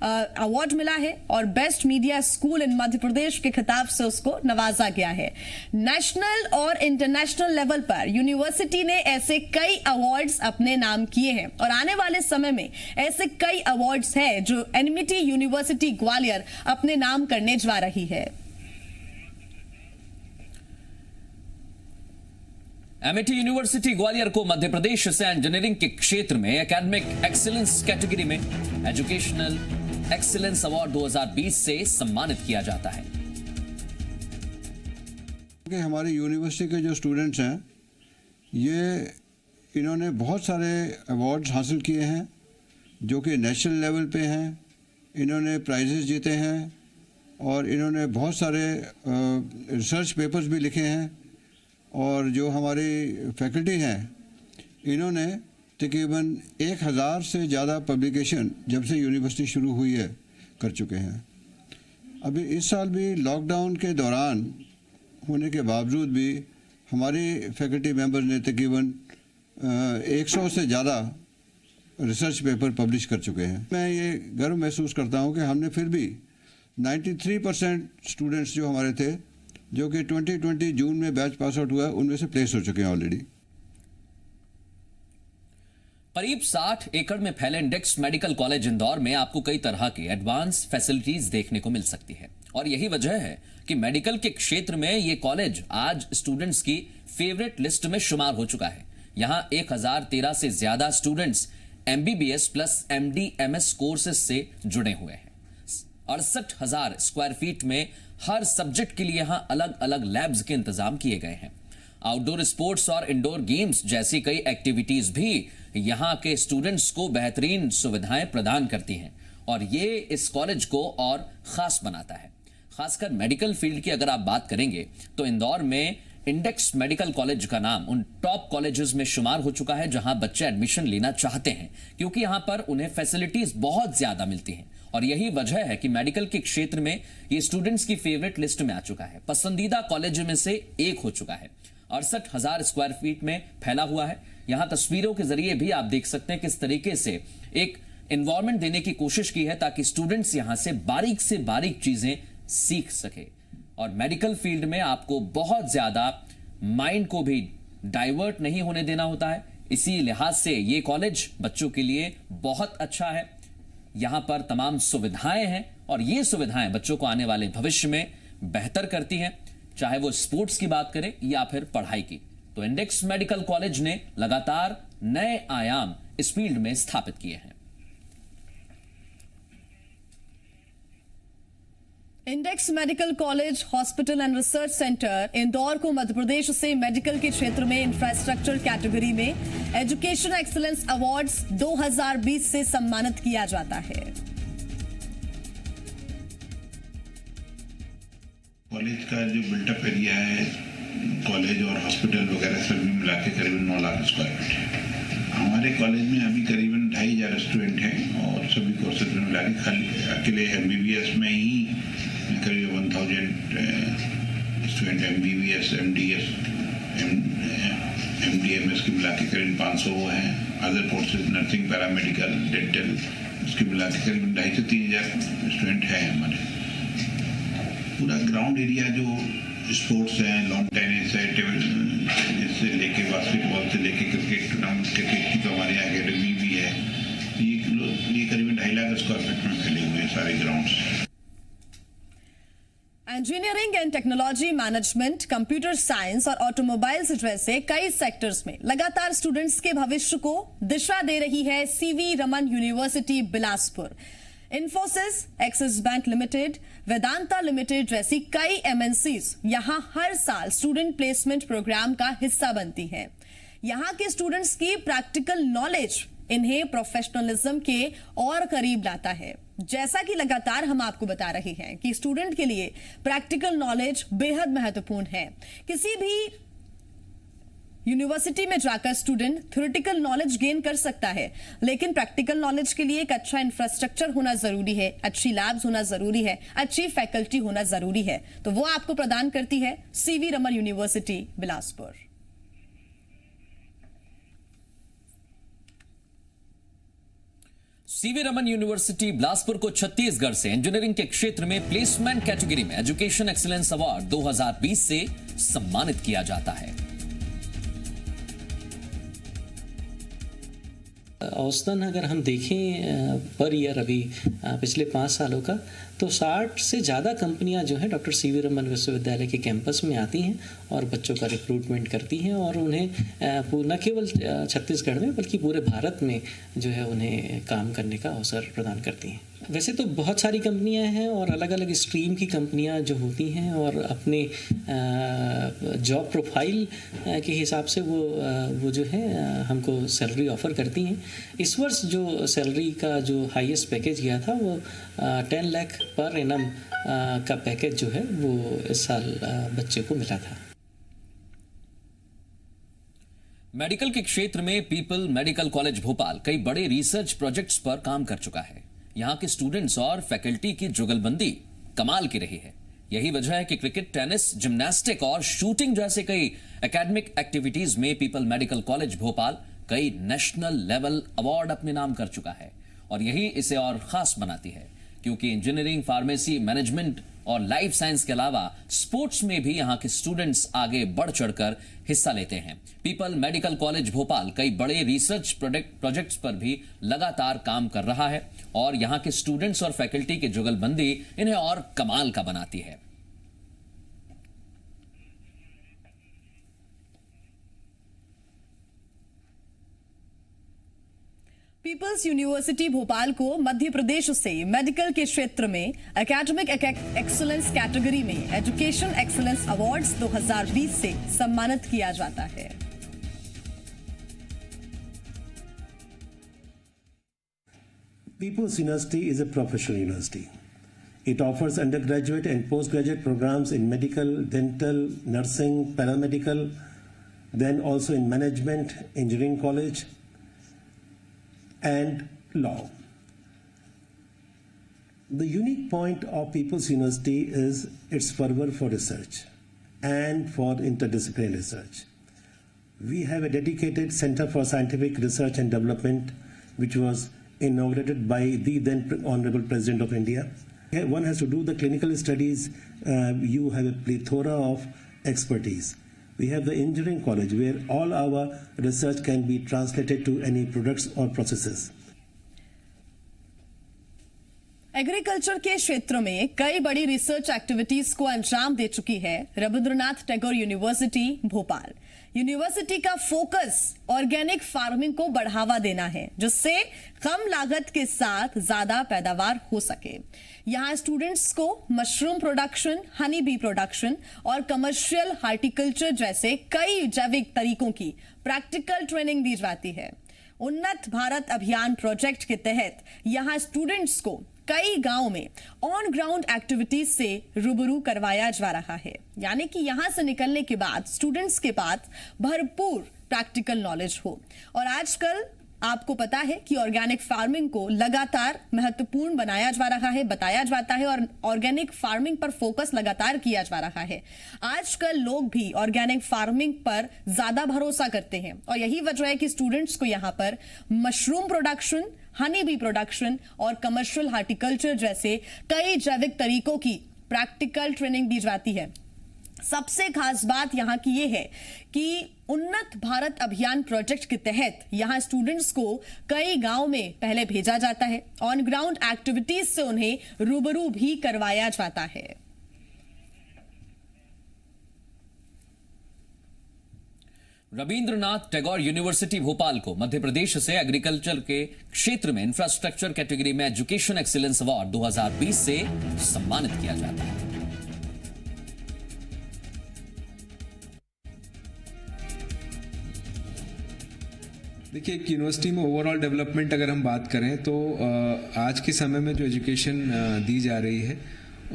A: अवार्ड मिला है और बेस्ट मीडिया स्कूल इन मध्य प्रदेश के खिताब से उसको नवाजा गया है। नेशनल और इंटरनेशनल लेवल पर यूनिवर्सिटी ने ऐसे कई अवार्ड्स अपने नाम किए हैं और आने वाले समय में ऐसे कई अवार्ड्स हैं जो एमईटी यूनिवर्सिटी ग्वालियर अपने नाम करने जा रही है।
B: एमईटी यूनिवर्सिटी ग्वालियर को मध्य प्रदेश से इंजीनियरिंग के क्षेत्र में एकेडमिक एक्सीलेंस कैटेगरी में एजुकेशनल एक्सीलेंस अवार्ड 2020 से सम्मानित किया जाता है।
I: कि हमारी यूनिवर्सिटी के जो स्टूडेंट्स हैं इन्होंने बहुत सारे अवार्ड्स हासिल किए हैं जो कि नेशनल लेवल पे हैं। इन्होंने प्राइजेस जीते हैं और इन्होंने बहुत सारे रिसर्च पेपर्स भी लिखे हैं। और जो हमारी फैकल्टी हैं इन्होंने तकरीबन 1000 से ज़्यादा पब्लिकेशन जब से यूनिवर्सिटी शुरू हुई है कर चुके हैं। अभी इस साल भी लॉकडाउन के दौरान होने के बावजूद भी हमारी फैकल्टी मेंबर्स ने तकरीबन 100 से ज़्यादा रिसर्च पेपर पब्लिश कर चुके हैं। मैं ये गर्व महसूस करता हूँ कि हमने फिर भी 93% स्टूडेंट्स जो हमारे थे जो कि 2020 जून में बैच पास आउट हुआ उनमें से प्लेस हो चुके हैं ऑलरेडी।
B: करीब 60 एकड़ में फैले इंडेक्स मेडिकल कॉलेज इंदौर में आपको कई तरह की एडवांस फैसिलिटीज देखने को मिल सकती है और यही वजह है कि मेडिकल के क्षेत्र में ये कॉलेज आज स्टूडेंट्स की फेवरेट लिस्ट में शुमार हो चुका है। यहां 1013 से ज्यादा students MBBS plus MD MS courses से जुड़े हुए हैं। 68,000 स्क्वायर फीट में हर सब्जेक्ट के लिए यहां अलग अलग लैब्स के इंतजाम किए गए हैं। आउटडोर स्पोर्ट्स और इंडोर गेम्स जैसी कई एक्टिविटीज भी यहां के स्टूडेंट्स को बेहतरीन सुविधाएं प्रदान करती हैं और ये इस कॉलेज को और खास बनाता है। खासकर मेडिकल फील्ड की अगर आप बात करेंगे तो इंदौर में इंडेक्स मेडिकल कॉलेज का नाम उन टॉप कॉलेजेस में शुमार हो चुका है जहां बच्चे एडमिशन लेना चाहते हैं, क्योंकि यहां पर उन्हें फैसिलिटीज बहुत ज्यादा मिलती हैं और यही वजह है कि मेडिकल के क्षेत्र में ये स्टूडेंट्स की फेवरेट लिस्ट में आ चुका है, पसंदीदा कॉलेज में से एक हो चुका है। 68,000 स्क्वायर फीट में फैला हुआ है। यहां तस्वीरों के जरिए भी आप देख सकते हैं किस तरीके से एक एनवायरनमेंट देने की कोशिश की है ताकि स्टूडेंट्स यहां से बारीक चीजें सीख सके। और मेडिकल फील्ड में आपको बहुत ज्यादा माइंड को भी डाइवर्ट नहीं होने देना होता है। इसी लिहाज से ये कॉलेज बच्चों के लिए बहुत अच्छा है। यहां पर तमाम सुविधाएं हैं और ये सुविधाएं बच्चों को आने वाले भविष्य में बेहतर करती हैं, चाहे वो स्पोर्ट्स की बात करें या फिर पढ़ाई की। तो इंडेक्स मेडिकल कॉलेज ने लगातार नए आयाम इस फील्ड में स्थापित किए हैं।
A: Index medical college hospital and research centre Indore को मध्य प्रदेश से मेडिकल के क्षेत्र में इंफ्रास्ट्रक्चर कैटेगरी में एजुकेशन एक्सीलेंस अवार्ड्स 2020 से सम्मानित किया जाता है।
J: कॉलेज का जो बिल्टअप एरिया है, कॉलेज और हॉस्पिटल वगैरह सभी मिला के करीबन 9 लाख स्क्वायर फीट है। हमारे कॉलेज में अभी करीबन 2500 स्टूडेंट हैं और सभी कोर्सेज में मिला के खाली अकेले MBBS में ही करीब 1000 स्टूडेंट MBBS, MDS, MDMS की मिला के करीब 500 वो हैं। Other courses nursing, paramedical, dental, उसके मिला के करीब 2500 से 3000 स्टूडेंट हैं हमारे। पूरा ग्राउंड एरिया जो स्पोर्ट्स हैं, लॉन टेनिस है, टेबल टेनिस से लेके बास्केटबॉल से लेके क्रिकेट टूर्नामेंट, क्रिकेट की तो हमारे यहाँ अकेडमी भी है। ये करीबन 2.5 लाख स्क्वायर फीट में फैले हुए हैं सारे grounds.
A: Engineering and technology management, computer science और ऑटोमोबाइल्स जैसे कई सेक्टर्स में लगातार स्टूडेंट्स के भविष्य को दिशा दे रही है CV Raman university Bilaspur. Infosys, axis bank limited, Vedanta limited जैसी कई MNCs यहां हर साल स्टूडेंट प्लेसमेंट प्रोग्राम का हिस्सा बनती हैं। यहां के स्टूडेंट्स की प्रैक्टिकल नॉलेज इन्हें प्रोफेशनलिज्म के और करीब लाता है। जैसा कि लगातार हम आपको बता रहे हैं कि स्टूडेंट के लिए प्रैक्टिकल नॉलेज बेहद महत्वपूर्ण है। किसी भी यूनिवर्सिटी में जाकर स्टूडेंट थ्योरेटिकल नॉलेज गेन कर सकता है, लेकिन प्रैक्टिकल नॉलेज के लिए एक अच्छा इंफ्रास्ट्रक्चर होना जरूरी है, अच्छी लैब्स होना जरूरी है, अच्छी फैकल्टी होना जरूरी है। तो वो आपको प्रदान करती है CV Raman university Bilaspur.
B: CV Raman university Bilaspur को छत्तीसगढ़ से इंजीनियरिंग के क्षेत्र में प्लेसमेंट कैटेगरी में एजुकेशन एक्सीलेंस अवार्ड 2020 से सम्मानित किया जाता है।
K: औसतन अगर हम देखें पर ईयर अभी पिछले 5 सालों का, तो 60 से ज़्यादा कंपनियां जो हैं डॉक्टर CV रमन विश्वविद्यालय के कैंपस में आती हैं और बच्चों का रिक्रूटमेंट करती हैं और उन्हें न केवल छत्तीसगढ़ में बल्कि पूरे भारत में जो है उन्हें काम करने का अवसर प्रदान करती हैं। वैसे तो बहुत सारी कंपनियां हैं और अलग अलग स्ट्रीम की कंपनियां जो होती हैं और अपने जॉब प्रोफाइल के हिसाब से वो जो है हमको सैलरी ऑफ़र करती हैं। इस वर्ष जो सैलरी का जो हाईएस्ट पैकेज गया था वो 10 लाख पर एनम का पैकेज जो है वो इस साल बच्चे को मिला था।
B: मेडिकल के क्षेत्र में पीपल मेडिकल कॉलेज भोपाल कई बड़े रिसर्च प्रोजेक्ट्स पर काम कर चुका है। यहां के स्टूडेंट्स और फैकल्टी की जुगलबंदी कमाल की रही है। यही वजह है कि क्रिकेट, टेनिस, जिम्नास्टिक और शूटिंग जैसे कई एकेडमिक एक्टिविटीज में पीपल मेडिकल कॉलेज भोपाल कई नेशनल लेवल अवार्ड अपने नाम कर चुका है। और यही इसे और खास बनाती है क्योंकि इंजीनियरिंग, फार्मेसी, मैनेजमेंट और लाइफ साइंस के अलावा स्पोर्ट्स में भी यहां के स्टूडेंट्स आगे बढ़ चढ़कर हिस्सा लेते हैं। पीपल मेडिकल कॉलेज भोपाल कई बड़े रिसर्च प्रोजेक्ट्स पर भी लगातार काम कर रहा है और यहां के स्टूडेंट्स और फैकल्टी की जुगलबंदी इन्हें और कमाल का बनाती है।
A: पीपल्स यूनिवर्सिटी भोपाल को मध्य प्रदेश से मेडिकल के क्षेत्र में एकेडमिक एक्सीलेंस कैटेगरी में एजुकेशन एक्सीलेंस अवार्ड्स 2020 से सम्मानित किया जाता है।
L: People's University is a professional university. It offers undergraduate and postgraduate programs in medical, dental, nursing, paramedical, then also in management, engineering college, and law. The unique point of People's University is its fervor for research and for interdisciplinary research. We have a dedicated Center for Scientific Research and Development, which was inaugurated by the then Honorable President of India. one has to do the clinical studies, you have a plethora of expertise. We have the engineering college where all our research can be translated to any products or processes.
A: Agriculture के क्षेत्र में कई बड़ी रिसर्च एक्टिविटीज को अंजाम दे चुकी है रविंद्रनाथ टैगोर यूनिवर्सिटी भोपाल। यूनिवर्सिटी का फोकस ऑर्गेनिक फार्मिंग को बढ़ावा देना है, जिससे कम लागत के साथ ज्यादा पैदावार हो सके। यहां स्टूडेंट्स को mushroom production, honey bee production और कमर्शियल हार्टिकल्चर जैसे कई जैविक तरीकों की प्रैक्टिकल ट्रेनिंग दी जाती है। उन्नत भारत अभियान प्रोजेक्ट के तहत यहां स्टूडेंट्स को कई गांव में ऑन ग्राउंड एक्टिविटीज से रूबरू करवाया जा रहा है, यानी कि यहां से निकलने के बाद स्टूडेंट्स के पास भरपूर प्रैक्टिकल नॉलेज हो। और आजकल आपको पता है कि ऑर्गेनिक फार्मिंग को लगातार महत्वपूर्ण बनाया जा रहा है, बताया जाता है और ऑर्गेनिक फार्मिंग पर फोकस लगातार किया जा रहा है। आजकल लोग भी ऑर्गेनिक फार्मिंग पर ज्यादा भरोसा करते हैं और यही वजह है कि स्टूडेंट्स को यहां पर mushroom production, honey bee production और कमर्शियल हार्टिकल्चर जैसे कई जैविक तरीकों की प्रैक्टिकल ट्रेनिंग दी जाती है। सबसे खास बात यहां की यह है कि उन्नत भारत अभियान प्रोजेक्ट के तहत यहां स्टूडेंट्स को कई गांव में पहले भेजा जाता है। ऑन ग्राउंड एक्टिविटीज से उन्हें रूबरू भी करवाया जाता है।
B: रविंद्रनाथ टैगोर यूनिवर्सिटी भोपाल को मध्य प्रदेश से एग्रीकल्चर के क्षेत्र में इंफ्रास्ट्रक्चर कैटेगरी में एजुकेशन एक्सीलेंस अवार्ड 2020 से सम्मानित किया जाता है।
G: देखिए, एक यूनिवर्सिटी में ओवरऑल डेवलपमेंट अगर हम बात करें तो आज के समय में जो एजुकेशन दी जा रही है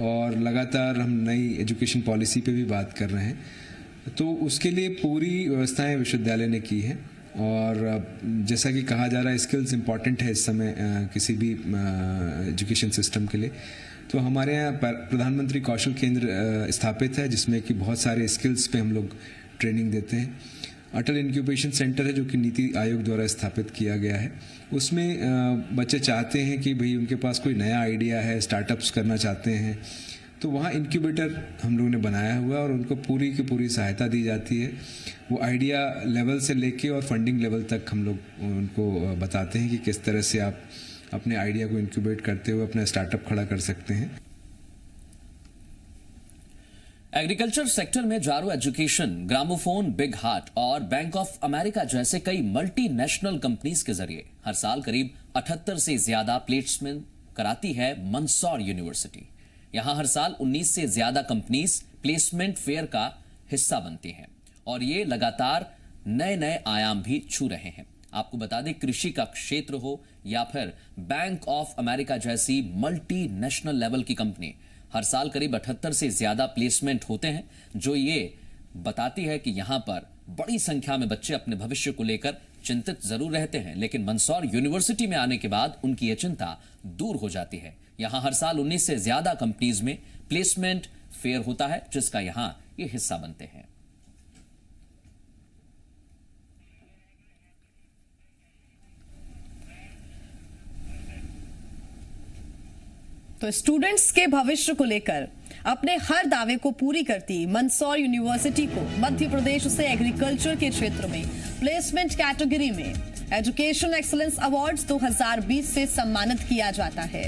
G: और लगातार हम नई एजुकेशन पॉलिसी पे भी बात कर रहे हैं, तो उसके लिए पूरी व्यवस्थाएं विश्वविद्यालय ने की है। और जैसा कि कहा जा रहा है, स्किल्स इंपॉर्टेंट है इस समय किसी भी एजुकेशन सिस्टम के लिए। तो हमारे यहाँ प्रधानमंत्री कौशल केंद्र स्थापित है, जिसमें कि बहुत सारे स्किल्स पे हम लोग ट्रेनिंग देते हैं। अटल इंक्यूबेशन सेंटर है, जो कि नीति आयोग द्वारा स्थापित किया गया है। उसमें बच्चे चाहते हैं कि भाई उनके पास कोई नया आइडिया है, स्टार्टअप्स करना चाहते हैं, तो वहाँ इंक्यूबेटर हम लोगों ने बनाया हुआ है और उनको पूरी की पूरी सहायता दी जाती है। वो आइडिया लेवल से लेके और फंडिंग लेवल तक हम लोग उनको बताते हैं कि किस तरह से आप अपने आइडिया को इंक्यूबेट करते हुए अपना स्टार्टअप खड़ा कर सकते हैं।
B: एग्रीकल्चर सेक्टर में जारो एजुकेशन, ग्रामोफोन, बिग हार्ट और बैंक ऑफ अमेरिका जैसे कई मल्टीनेशनल कंपनीज के जरिए हर साल करीब 78 से ज्यादा प्लेसमेंट कराती है मंदसौर यूनिवर्सिटी। यहां हर साल 19 से ज्यादा कंपनीज प्लेसमेंट फेयर का हिस्सा बनती हैं और ये लगातार नए नए आयाम भी छू रहे हैं। आपको बता दें, कृषि का क्षेत्र हो या फिर बैंक ऑफ अमेरिका जैसी मल्टी नेशनल लेवल की कंपनी, हर साल करीब 78 से ज्यादा प्लेसमेंट होते हैं, जो ये बताती है कि यहां पर बड़ी संख्या में बच्चे अपने भविष्य को लेकर चिंतित जरूर रहते हैं, लेकिन मंदसौर यूनिवर्सिटी में आने के बाद उनकी यह चिंता दूर हो जाती है। यहां हर साल 19 से ज्यादा कंपनीज में प्लेसमेंट फेयर होता है, जिसका यहां ये हिस्सा बनते हैं।
A: तो स्टूडेंट्स के भविष्य को लेकर अपने हर दावे को पूरी करती मंदसौर यूनिवर्सिटी को मध्य प्रदेश से एग्रीकल्चर के क्षेत्र में प्लेसमेंट कैटेगरी में एजुकेशन एक्सीलेंस अवार्ड्स 2020 से सम्मानित किया जाता है।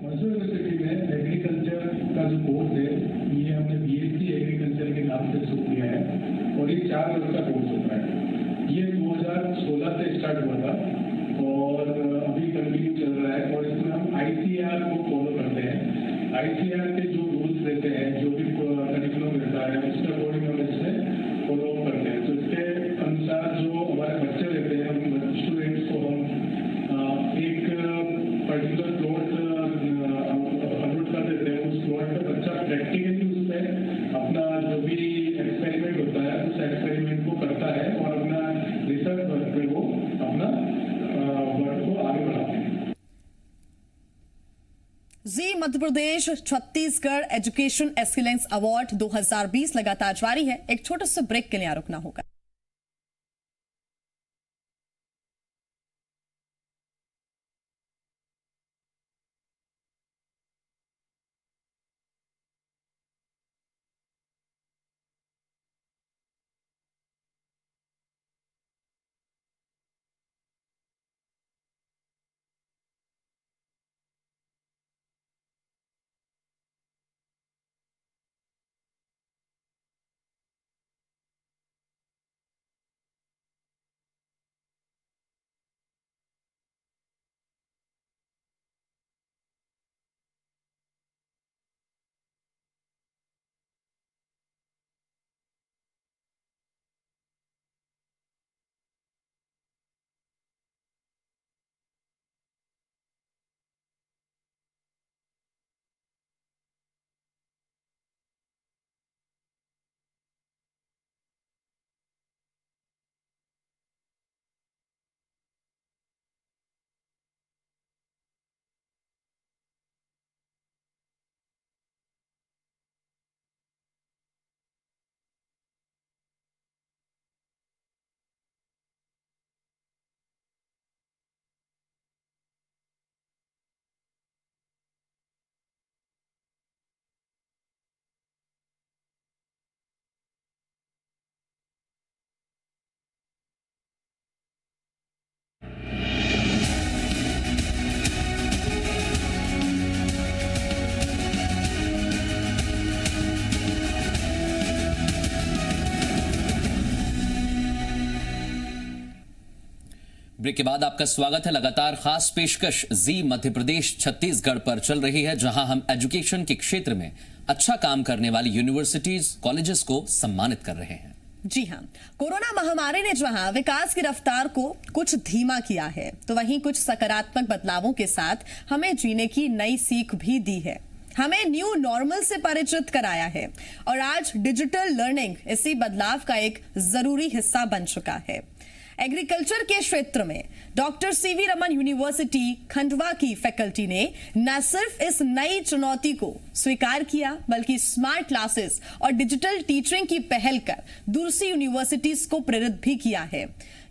M: मंदसौर यूनिवर्सिटी में एग्रीकल्चर का जो कोर्स है, ये हमने बीएससी एग्रीकल्चर के नाम से शुरू किया है और ये 4 वर्ष का कोर्स होता है। ये 2016 से स्टार्ट हुआ था और अभी कंटिन्यू चल रहा है और इसमें हम आईसीएआर को फॉलो करते हैं। आईसीएआर के जो रूल्स रहते हैं, जो भी करिकुलम रहता है, उसका अकॉर्डिंग हम इससे फॉलो अप करते हैं। तो इसके अनुसार जो हमारे बच्चे रहते हैं, हम स्टूडेंट्स को हम एक पर्टिकुलर प्लॉट अलॉट कर देते हैं। उस प्लॉट पर बच्चा प्रैक्टिकली उसमें अपना जो भी एक्सपेरिमेंट होता है, उस एक्सपेरिमेंट को करता है और अपना रिसर्च वर्क पे वो अपना वर्क को आगे बढ़ाते हैं।
A: जी Madhya Pradesh Chhattisgarh education excellence award 2020 लगातार जारी है। एक छोटे से ब्रेक के लिए रुकना होगा।
B: ब्रेक के बाद आपका स्वागत है। लगातार खास पेशकश जी मध्य प्रदेश छत्तीसगढ़ पर चल रही है, जहां हम एजुकेशन के क्षेत्र में अच्छा काम करने वाली यूनिवर्सिटीज, कॉलेजेस को सम्मानित कर रहे हैं।
A: जी हां, कोरोना महामारी ने जहां विकास की रफ्तार को कुछ धीमा किया है, तो वहीं कुछ सकारात्मक बदलावों के साथ हमें जीने की नई सीख भी दी है। हमें न्यू नॉर्मल से परिचित कराया है और आज डिजिटल लर्निंग इसी बदलाव का एक जरूरी हिस्सा बन चुका है। एग्रीकल्चर के क्षेत्र में doctor CV Raman university Khandwa की फैकल्टी ने न सिर्फ इस नई चुनौती को स्वीकार किया, बल्कि स्मार्ट क्लासेस और डिजिटल टीचिंग की पहल कर दूसरी यूनिवर्सिटीज को प्रेरित भी किया है।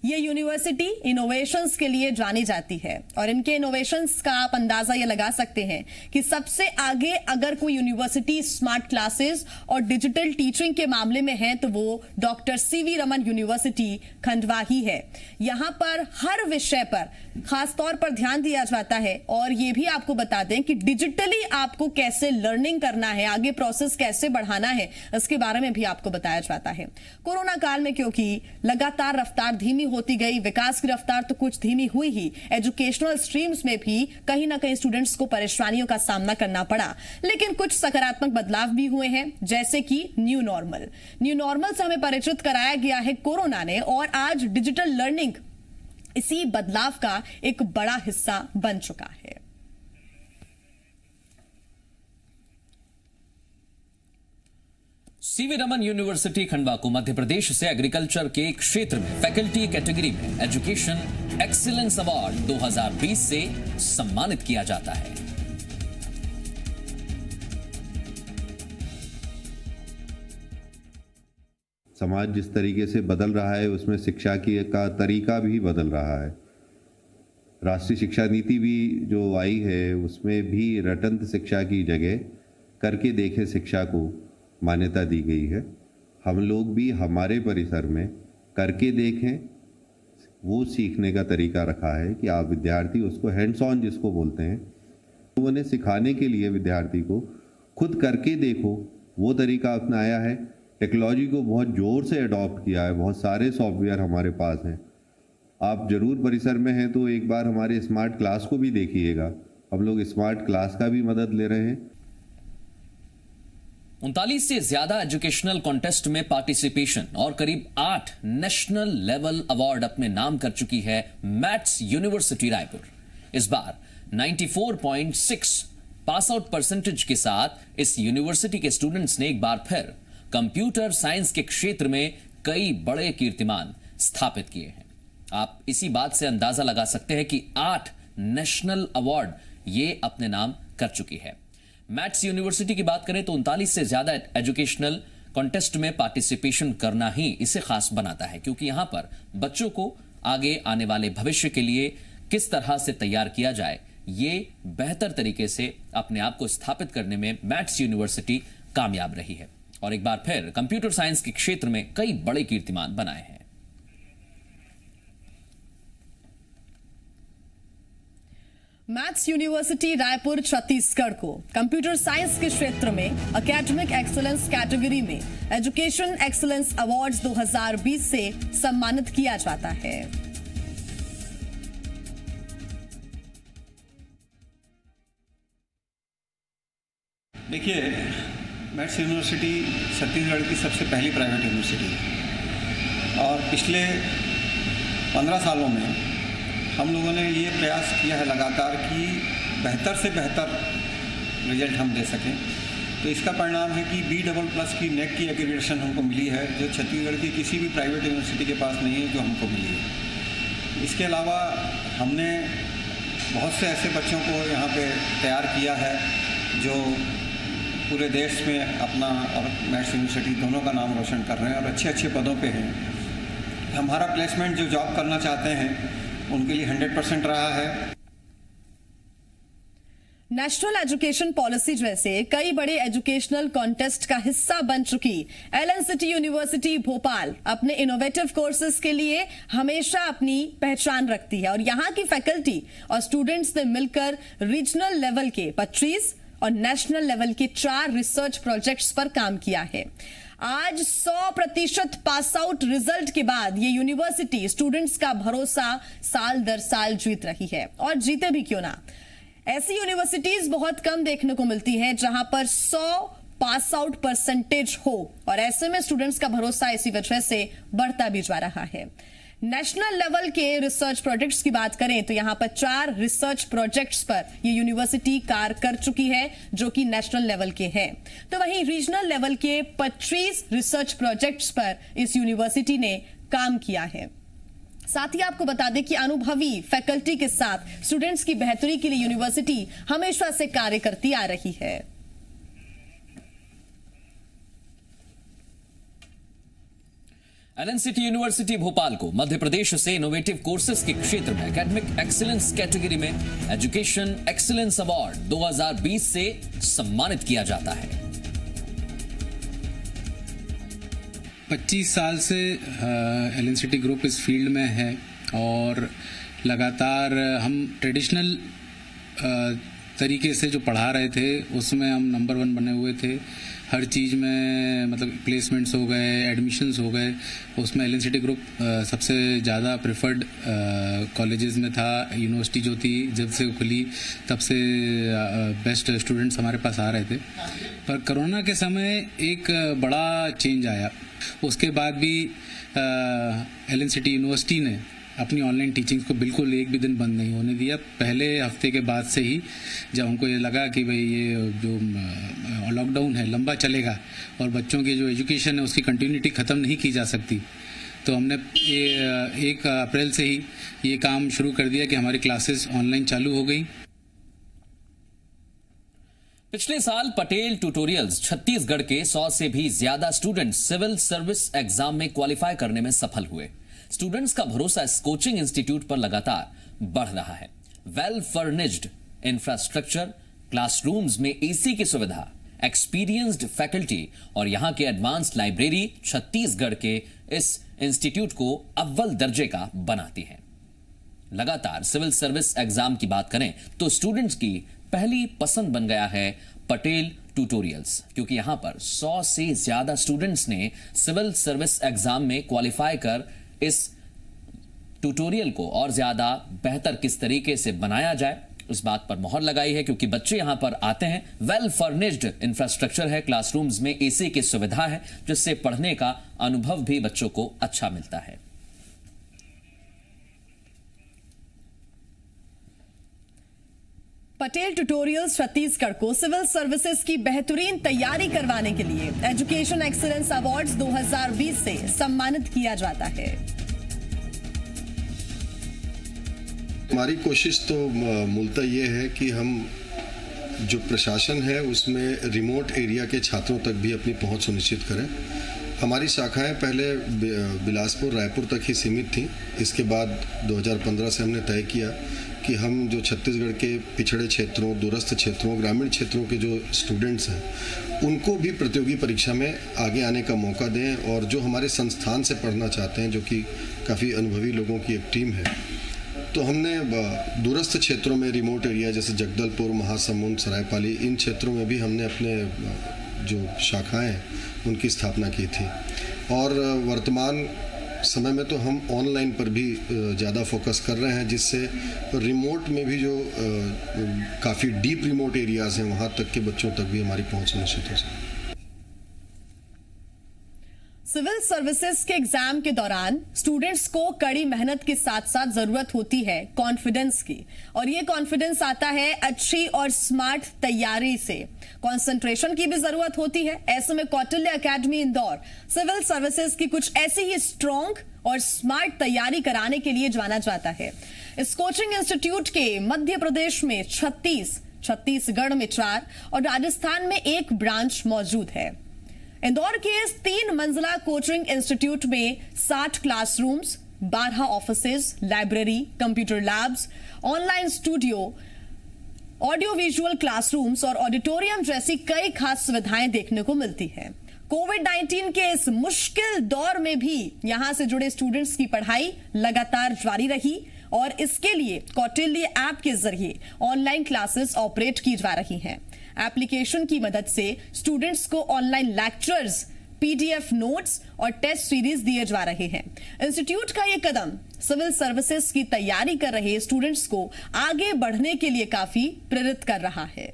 A: ये यूनिवर्सिटी इनोवेशंस के लिए जानी जाती है और इनके इनोवेशंस का आप अंदाजा ये लगा सकते हैं कि सबसे आगे अगर कोई यूनिवर्सिटी स्मार्ट क्लासेस और डिजिटल टीचिंग के मामले में है तो वो doctor CV Raman university Khandwa ही है। यहाँ पर हर विषय पर खास तौर पर ध्यान दिया जाता है और ये भी आपको बता दें कि डिजिटली आपको कैसे लर्निंग करना है, आगे प्रोसेस कैसे बढ़ाना है, इसके बारे में भी आपको बताया जाता है। कोरोना काल में क्योंकि लगातार रफ्तार धीमी होती गई, विकास की रफ्तार तो कुछ धीमी हुई ही, एजुकेशनल स्ट्रीम्स में भी कहीं ना कहीं स्टूडेंट्स को परेशानियों का सामना करना पड़ा, लेकिन कुछ सकारात्मक बदलाव भी हुए हैं, जैसे कि न्यू नॉर्मल से हमें परिचित कराया गया है कोरोना ने और आज डिजिटल लर्निंग इसी बदलाव का एक बड़ा हिस्सा बन चुका है।
B: सीवी रमन यूनिवर्सिटी खंडवा को मध्य प्रदेश से एग्रीकल्चर के क्षेत्र में फैकल्टी कैटेगरी में एजुकेशन एक्सीलेंस अवार्ड 2020 से सम्मानित किया जाता है।
N: समाज जिस तरीके से बदल रहा है उसमें शिक्षा का तरीका भी बदल रहा है। राष्ट्रीय शिक्षा नीति भी जो आई है उसमें भी रटंत शिक्षा की जगह करके देखे शिक्षा को मान्यता दी गई है। हम लोग भी हमारे परिसर में करके देखें वो सीखने का तरीका रखा है कि आप विद्यार्थी उसको हैंड्स ऑन जिसको बोलते हैं, तो उन्हें सिखाने के लिए विद्यार्थी को खुद करके देखो वो तरीका अपनाया है। टेक्नोलॉजी को बहुत ज़ोर से अडॉप्ट किया है, बहुत सारे सॉफ्टवेयर हमारे पास हैं। आप ज़रूर परिसर में हैं तो एक बार हमारे स्मार्ट क्लास को भी देखिएगा। हम लोग स्मार्ट क्लास का भी मदद ले रहे हैं।
B: 39 से ज्यादा एजुकेशनल कॉन्टेस्ट में पार्टिसिपेशन और करीब 8 नेशनल लेवल अवार्ड अपने नाम कर चुकी है मैथ्स यूनिवर्सिटी रायपुर। इस बार 94.6 पास आउट परसेंटेज के साथ इस यूनिवर्सिटी के स्टूडेंट्स ने एक बार फिर कंप्यूटर साइंस के क्षेत्र में कई बड़े कीर्तिमान स्थापित किए हैं। आप इसी बात से अंदाजा लगा सकते हैं कि 8 नेशनल अवार्ड ये अपने नाम कर चुकी है। मैथ्स यूनिवर्सिटी की बात करें तो 39 से ज्यादा एजुकेशनल कॉन्टेस्ट में पार्टिसिपेशन करना ही इसे खास बनाता है, क्योंकि यहां पर बच्चों को आगे आने वाले भविष्य के लिए किस तरह से तैयार किया जाए, ये बेहतर तरीके से अपने आप को स्थापित करने में मैथ्स यूनिवर्सिटी कामयाब रही है और एक बार फिर कंप्यूटर साइंस के क्षेत्र में कई बड़े कीर्तिमान बनाए हैं।
A: मैथ्स यूनिवर्सिटी रायपुर छत्तीसगढ़ को कंप्यूटर साइंस के क्षेत्र में एकेडमिक एक्सीलेंस कैटेगरी में एजुकेशन एक्सीलेंस अवार्ड्स 2020 से सम्मानित किया जाता है।
O: देखिए, मैथ्स यूनिवर्सिटी छत्तीसगढ़ की सबसे पहली प्राइवेट यूनिवर्सिटी है और पिछले 15 सालों में हम लोगों ने ये प्रयास किया है लगातार कि बेहतर से बेहतर रिजल्ट हम दे सकें। तो इसका परिणाम है कि B++ की नेक की एक्रीडिटेशन हमको मिली है, जो छत्तीसगढ़ की किसी भी प्राइवेट यूनिवर्सिटी के पास नहीं है, जो हमको मिली है। इसके अलावा हमने बहुत से ऐसे बच्चों को यहाँ पे तैयार किया है जो पूरे देश में अपना और मैथ्स यूनिवर्सिटी दोनों का नाम रोशन कर रहे हैं और अच्छे अच्छे पदों पे हैं। हमारा प्लेसमेंट जो जॉब करना चाहते हैं उनके लिए 100% रहा है।
A: नेशनल एजुकेशन पॉलिसी जैसे कई बड़े एजुकेशनल कॉन्टेस्ट का हिस्सा बन चुकी एलन सिटी यूनिवर्सिटी भोपाल अपने इनोवेटिव कोर्सेज के लिए हमेशा अपनी पहचान रखती है और यहाँ की फैकल्टी और स्टूडेंट्स ने मिलकर रीजनल लेवल के 25 और नेशनल लेवल के 4 रिसर्च प्रोजेक्ट्स पर काम किया है। आज 100% पास आउट रिजल्ट के बाद ये यूनिवर्सिटी स्टूडेंट्स का भरोसा साल दर साल जीत रही है और जीते भी क्यों ना। ऐसी यूनिवर्सिटीज बहुत कम देखने को मिलती हैं जहां पर 100 पास आउट परसेंटेज हो और ऐसे में स्टूडेंट्स का भरोसा इसी वजह से बढ़ता भी जा रहा है। नेशनल लेवल के रिसर्च प्रोजेक्ट्स की बात करें तो यहां पर 4 रिसर्च प्रोजेक्ट्स पर ये यूनिवर्सिटी कार्य कर चुकी है जो कि नेशनल लेवल के हैं। तो वहीं रीजनल लेवल के 25 रिसर्च प्रोजेक्ट्स पर इस यूनिवर्सिटी ने काम किया है। साथ ही आपको बता दें कि अनुभवी फैकल्टी के साथ स्टूडेंट्स की बेहतरी के लिए यूनिवर्सिटी हमेशा से कार्य करती आ रही है।
B: एलन सिटी यूनिवर्सिटी भोपाल को मध्य प्रदेश से इनोवेटिव कोर्सेज के क्षेत्र में एकेडमिक एक्सीलेंस कैटेगरी में एजुकेशन एक्सीलेंस अवार्ड 2020 से सम्मानित किया जाता है।
G: 25 साल से एलन सिटी ग्रुप इस फील्ड में है और लगातार हम ट्रेडिशनल तरीके से जो पढ़ा रहे थे उसमें हम नंबर 1 बने हुए थे। हर चीज़ में मतलब प्लेसमेंट्स हो गए, एडमिशन्स हो गए, उसमें एलन सिटी ग्रुप सबसे ज़्यादा प्रेफर्ड कॉलेजेस में था। यूनिवर्सिटी जो थी जब से खुली तब से बेस्ट स्टूडेंट्स हमारे पास आ रहे थे। पर कोरोना के समय एक बड़ा चेंज आया। उसके बाद भी एलन सिटी यूनिवर्सिटी ने अपनी ऑनलाइन टीचिंग को बिल्कुल एक भी दिन बंद नहीं होने दिया। पहले हफ्ते के बाद से ही जब हमको ये लगा कि भाई ये जो लॉकडाउन है लंबा चलेगा और बच्चों की जो एजुकेशन है उसकी कंटिन्यूटी ख़त्म नहीं की जा सकती, तो हमने ये 1 अप्रैल से ही ये काम शुरू कर दिया कि हमारी क्लासेस ऑनलाइन चालू हो गई।
B: पिछले साल पटेल ट्यूटोरियल्स छत्तीसगढ़ के 100 से भी ज्यादा स्टूडेंट सिविल सर्विस एग्जाम में क्वालिफाई करने में सफल हुए। स्टूडेंट्स का भरोसा इस कोचिंग इंस्टीट्यूट पर लगातार बढ़ रहा है। वेल फर्निश्ड इंफ्रास्ट्रक्चर, क्लासरूम्स में एसी की सुविधा, एक्सपीरियंस्ड फैकल्टी और यहां के एडवांस लाइब्रेरी छत्तीसगढ़ के इस इंस्टीट्यूट को अव्वल दर्जे का बनाती है। लगातार सिविल सर्विस एग्जाम की बात करें तो स्टूडेंट्स की पहली पसंद बन गया है पटेल ट्यूटोरियल्स, क्योंकि यहां पर 100 से ज्यादा स्टूडेंट्स ने सिविल सर्विस एग्जाम में क्वालिफाई कर इस ट्यूटोरियल को और ज्यादा बेहतर किस तरीके से बनाया जाए इस बात पर मोहर लगाई है, क्योंकि बच्चे यहां पर आते हैं। वेल फर्निश्ड इंफ्रास्ट्रक्चर है, क्लासरूम्स में एसी की सुविधा है जिससे पढ़ने का अनुभव भी बच्चों को अच्छा मिलता है।
A: पटेल ट्यूटोरियल्स छत्तीसगढ़ को सिविल सर्विसेज की बेहतरीन तैयारी करवाने के लिए एजुकेशन एक्सीलेंस अवार्ड्स 2020 से सम्मानित किया जाता है।
P: हमारी कोशिश तो मूलतः ये है कि हम जो प्रशासन है उसमें रिमोट एरिया के छात्रों तक भी अपनी पहुंच सुनिश्चित करें। हमारी शाखाएं पहले बिलासपुर रायपुर तक ही सीमित थी। इसके बाद 2015 से हमने तय किया कि हम जो छत्तीसगढ़ के पिछड़े क्षेत्रों, दूरस्थ क्षेत्रों, ग्रामीण क्षेत्रों के जो स्टूडेंट्स हैं उनको भी प्रतियोगी परीक्षा में आगे आने का मौका दें, और जो हमारे संस्थान से पढ़ना चाहते हैं, जो कि काफ़ी अनुभवी लोगों की एक टीम है, तो हमने दूरस्थ क्षेत्रों में रिमोट एरिया जैसे जगदलपुर, महासमुंद, सरायपाली, इन क्षेत्रों में भी हमने अपने जो शाखाएं उनकी स्थापना की थी। और वर्तमान समय में तो हम ऑनलाइन पर भी ज़्यादा फोकस कर रहे हैं, जिससे रिमोट में भी जो काफ़ी डीप रिमोट एरियाज़ हैं वहाँ तक के बच्चों तक भी हमारी पहुँच सुनिश्चित हो सके।
A: सिविल सर्विसेज के एग्जाम के दौरान स्टूडेंट्स को कड़ी मेहनत के साथ साथ जरूरत होती है कॉन्फिडेंस की, और ये कॉन्फिडेंस आता है अच्छी और स्मार्ट तैयारी से। कंसंट्रेशन की भी जरूरत होती है। ऐसे में Kautilya academy Indore civil services की कुछ ऐसी ही स्ट्रॉन्ग और स्मार्ट तैयारी कराने के लिए जाना जाता है। इस कोचिंग इंस्टीट्यूट के मध्य प्रदेश में 36, छत्तीसगढ़ में 4 और राजस्थान में 1 ब्रांच मौजूद है। इंदौर के इस 3 मंजिला कोचिंग इंस्टीट्यूट में 60 classrooms, 12 offices, library, computer labs, online studio, audio visual classrooms और ऑडिटोरियम जैसी कई खास सुविधाएं देखने को मिलती हैं। कोविड-19 के इस मुश्किल दौर में भी यहां से जुड़े स्टूडेंट्स की पढ़ाई लगातार जारी रही, और इसके लिए कौटिल्य ऐप के जरिए ऑनलाइन क्लासेस ऑपरेट की जा रही हैं। एप्लीकेशन की मदद से स्टूडेंट्स को ऑनलाइन लेक्चर्स, पीडीएफ नोट्स और टेस्ट सीरीज दिए जा रहे हैं। इंस्टीट्यूट का यह कदम सिविल सर्विसेज की तैयारी कर रहे स्टूडेंट्स को आगे बढ़ने के लिए काफी प्रेरित कर रहा है।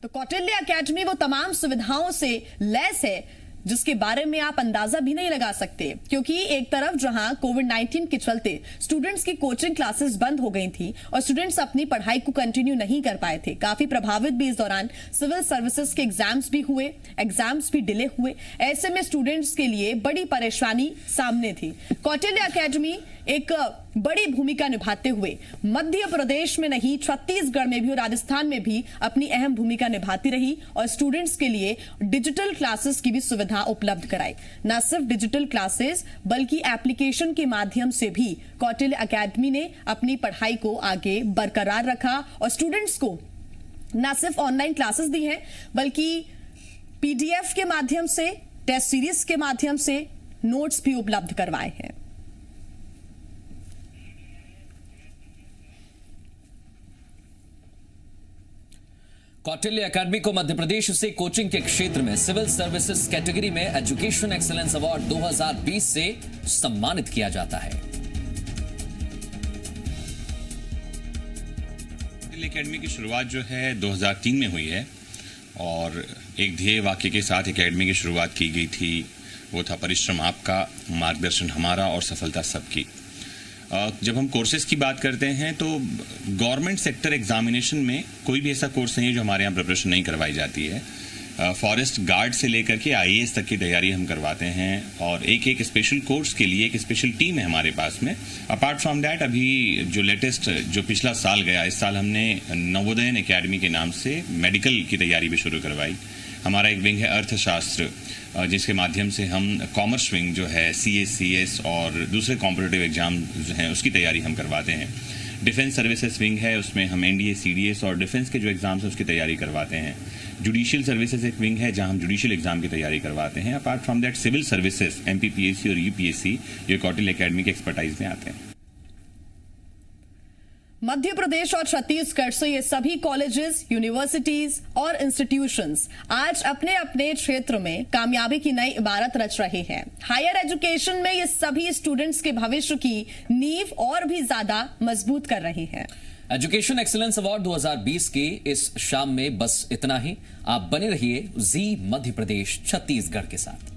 A: तो कौटिल्य एकेडमी वो तमाम सुविधाओं से लैस है जिसके बारे में आप अंदाजा भी नहीं लगा सकते, क्योंकि एक तरफ जहां कोविड-19 के चलते स्टूडेंट्स की कोचिंग क्लासेस बंद हो गई थी और स्टूडेंट्स अपनी पढ़ाई को कंटिन्यू नहीं कर पाए थे, काफी प्रभावित भी इस दौरान सिविल सर्विसेज के एग्जाम्स भी हुए, एग्जाम्स भी डिले हुए। ऐसे में स्टूडेंट्स के लिए बड़ी परेशानी सामने थी। कौटिल्य एकेडमी एक बड़ी भूमिका निभाते हुए मध्य प्रदेश में नहीं, छत्तीसगढ़ में भी और राजस्थान में भी अपनी अहम भूमिका निभाती रही और स्टूडेंट्स के लिए डिजिटल क्लासेस की भी सुविधा उपलब्ध कराई। न सिर्फ डिजिटल क्लासेस बल्कि एप्लीकेशन के माध्यम से भी कौटिल्य एकेडमी ने अपनी पढ़ाई को आगे बरकरार रखा और स्टूडेंट्स को न सिर्फ ऑनलाइन क्लासेस दी हैं बल्कि पीडीएफ के माध्यम से, टेस्ट सीरीज के माध्यम से नोट्स भी उपलब्ध करवाए हैं।
B: कौटिल्य एकेडमी को मध्य प्रदेश से कोचिंग के क्षेत्र में सिविल सर्विसेज कैटेगरी में एजुकेशन एक्सीलेंस अवार्ड 2020 से सम्मानित किया जाता है।
Q: कौटिल्य एकेडमी की शुरुआत जो है 2003 में हुई है और एक ध्येय वाक्य के साथ एकेडमी की शुरुआत की गई थी। वो था परिश्रम आपका, मार्गदर्शन हमारा और सफलता सबकी। जब हम कोर्सेज की बात करते हैं तो गवर्नमेंट सेक्टर एग्जामिनेशन में कोई भी ऐसा कोर्स नहीं है जो हमारे यहाँ प्रिपरेशन नहीं करवाई जाती है। फॉरेस्ट गार्ड से लेकर के आईएएस तक की तैयारी हम करवाते हैं और एक एक स्पेशल कोर्स के लिए एक स्पेशल टीम है हमारे पास में। अपार्ट फ्रॉम दैट अभी जो लेटेस्ट जो पिछला साल गया, इस साल हमने नवोदयन एकेडमी के नाम से मेडिकल की तैयारी भी शुरू करवाई। हमारा एक विंग है अर्थशास्त्र, जिसके माध्यम से हम कॉमर्स विंग जो है सीएस और दूसरे कॉम्पिटिटिव एग्जाम जो हैं उसकी तैयारी हम करवाते हैं। डिफेंस सर्विसेज विंग है, उसमें हम एनडीए, सीडीएस और डिफेंस के जो एग्जाम्स हैं उसकी तैयारी करवाते हैं। जुडिशियल सर्विसेज एक विंग है जहां हम जुडिशियल एग्जाम की तैयारी करवाते हैं। Apart from that civil services, MPPSC और यूपीएससी ये कौटिल्य एकेडमी के एक्सपर्टाइज में आते हैं।
A: मध्य प्रदेश और छत्तीसगढ़ से ये सभी कॉलेजेस, यूनिवर्सिटीज और इंस्टीट्यूशंस आज अपने अपने क्षेत्र में कामयाबी की नई इबारत रच रहे हैं। हायर एजुकेशन में ये सभी स्टूडेंट्स के भविष्य की नींव और भी ज्यादा मजबूत कर रहे हैं।
B: एजुकेशन एक्सीलेंस अवार्ड 2020 के इस शाम में बस इतना ही। आप बने रहिए जी मध्य प्रदेश छत्तीसगढ़ के साथ।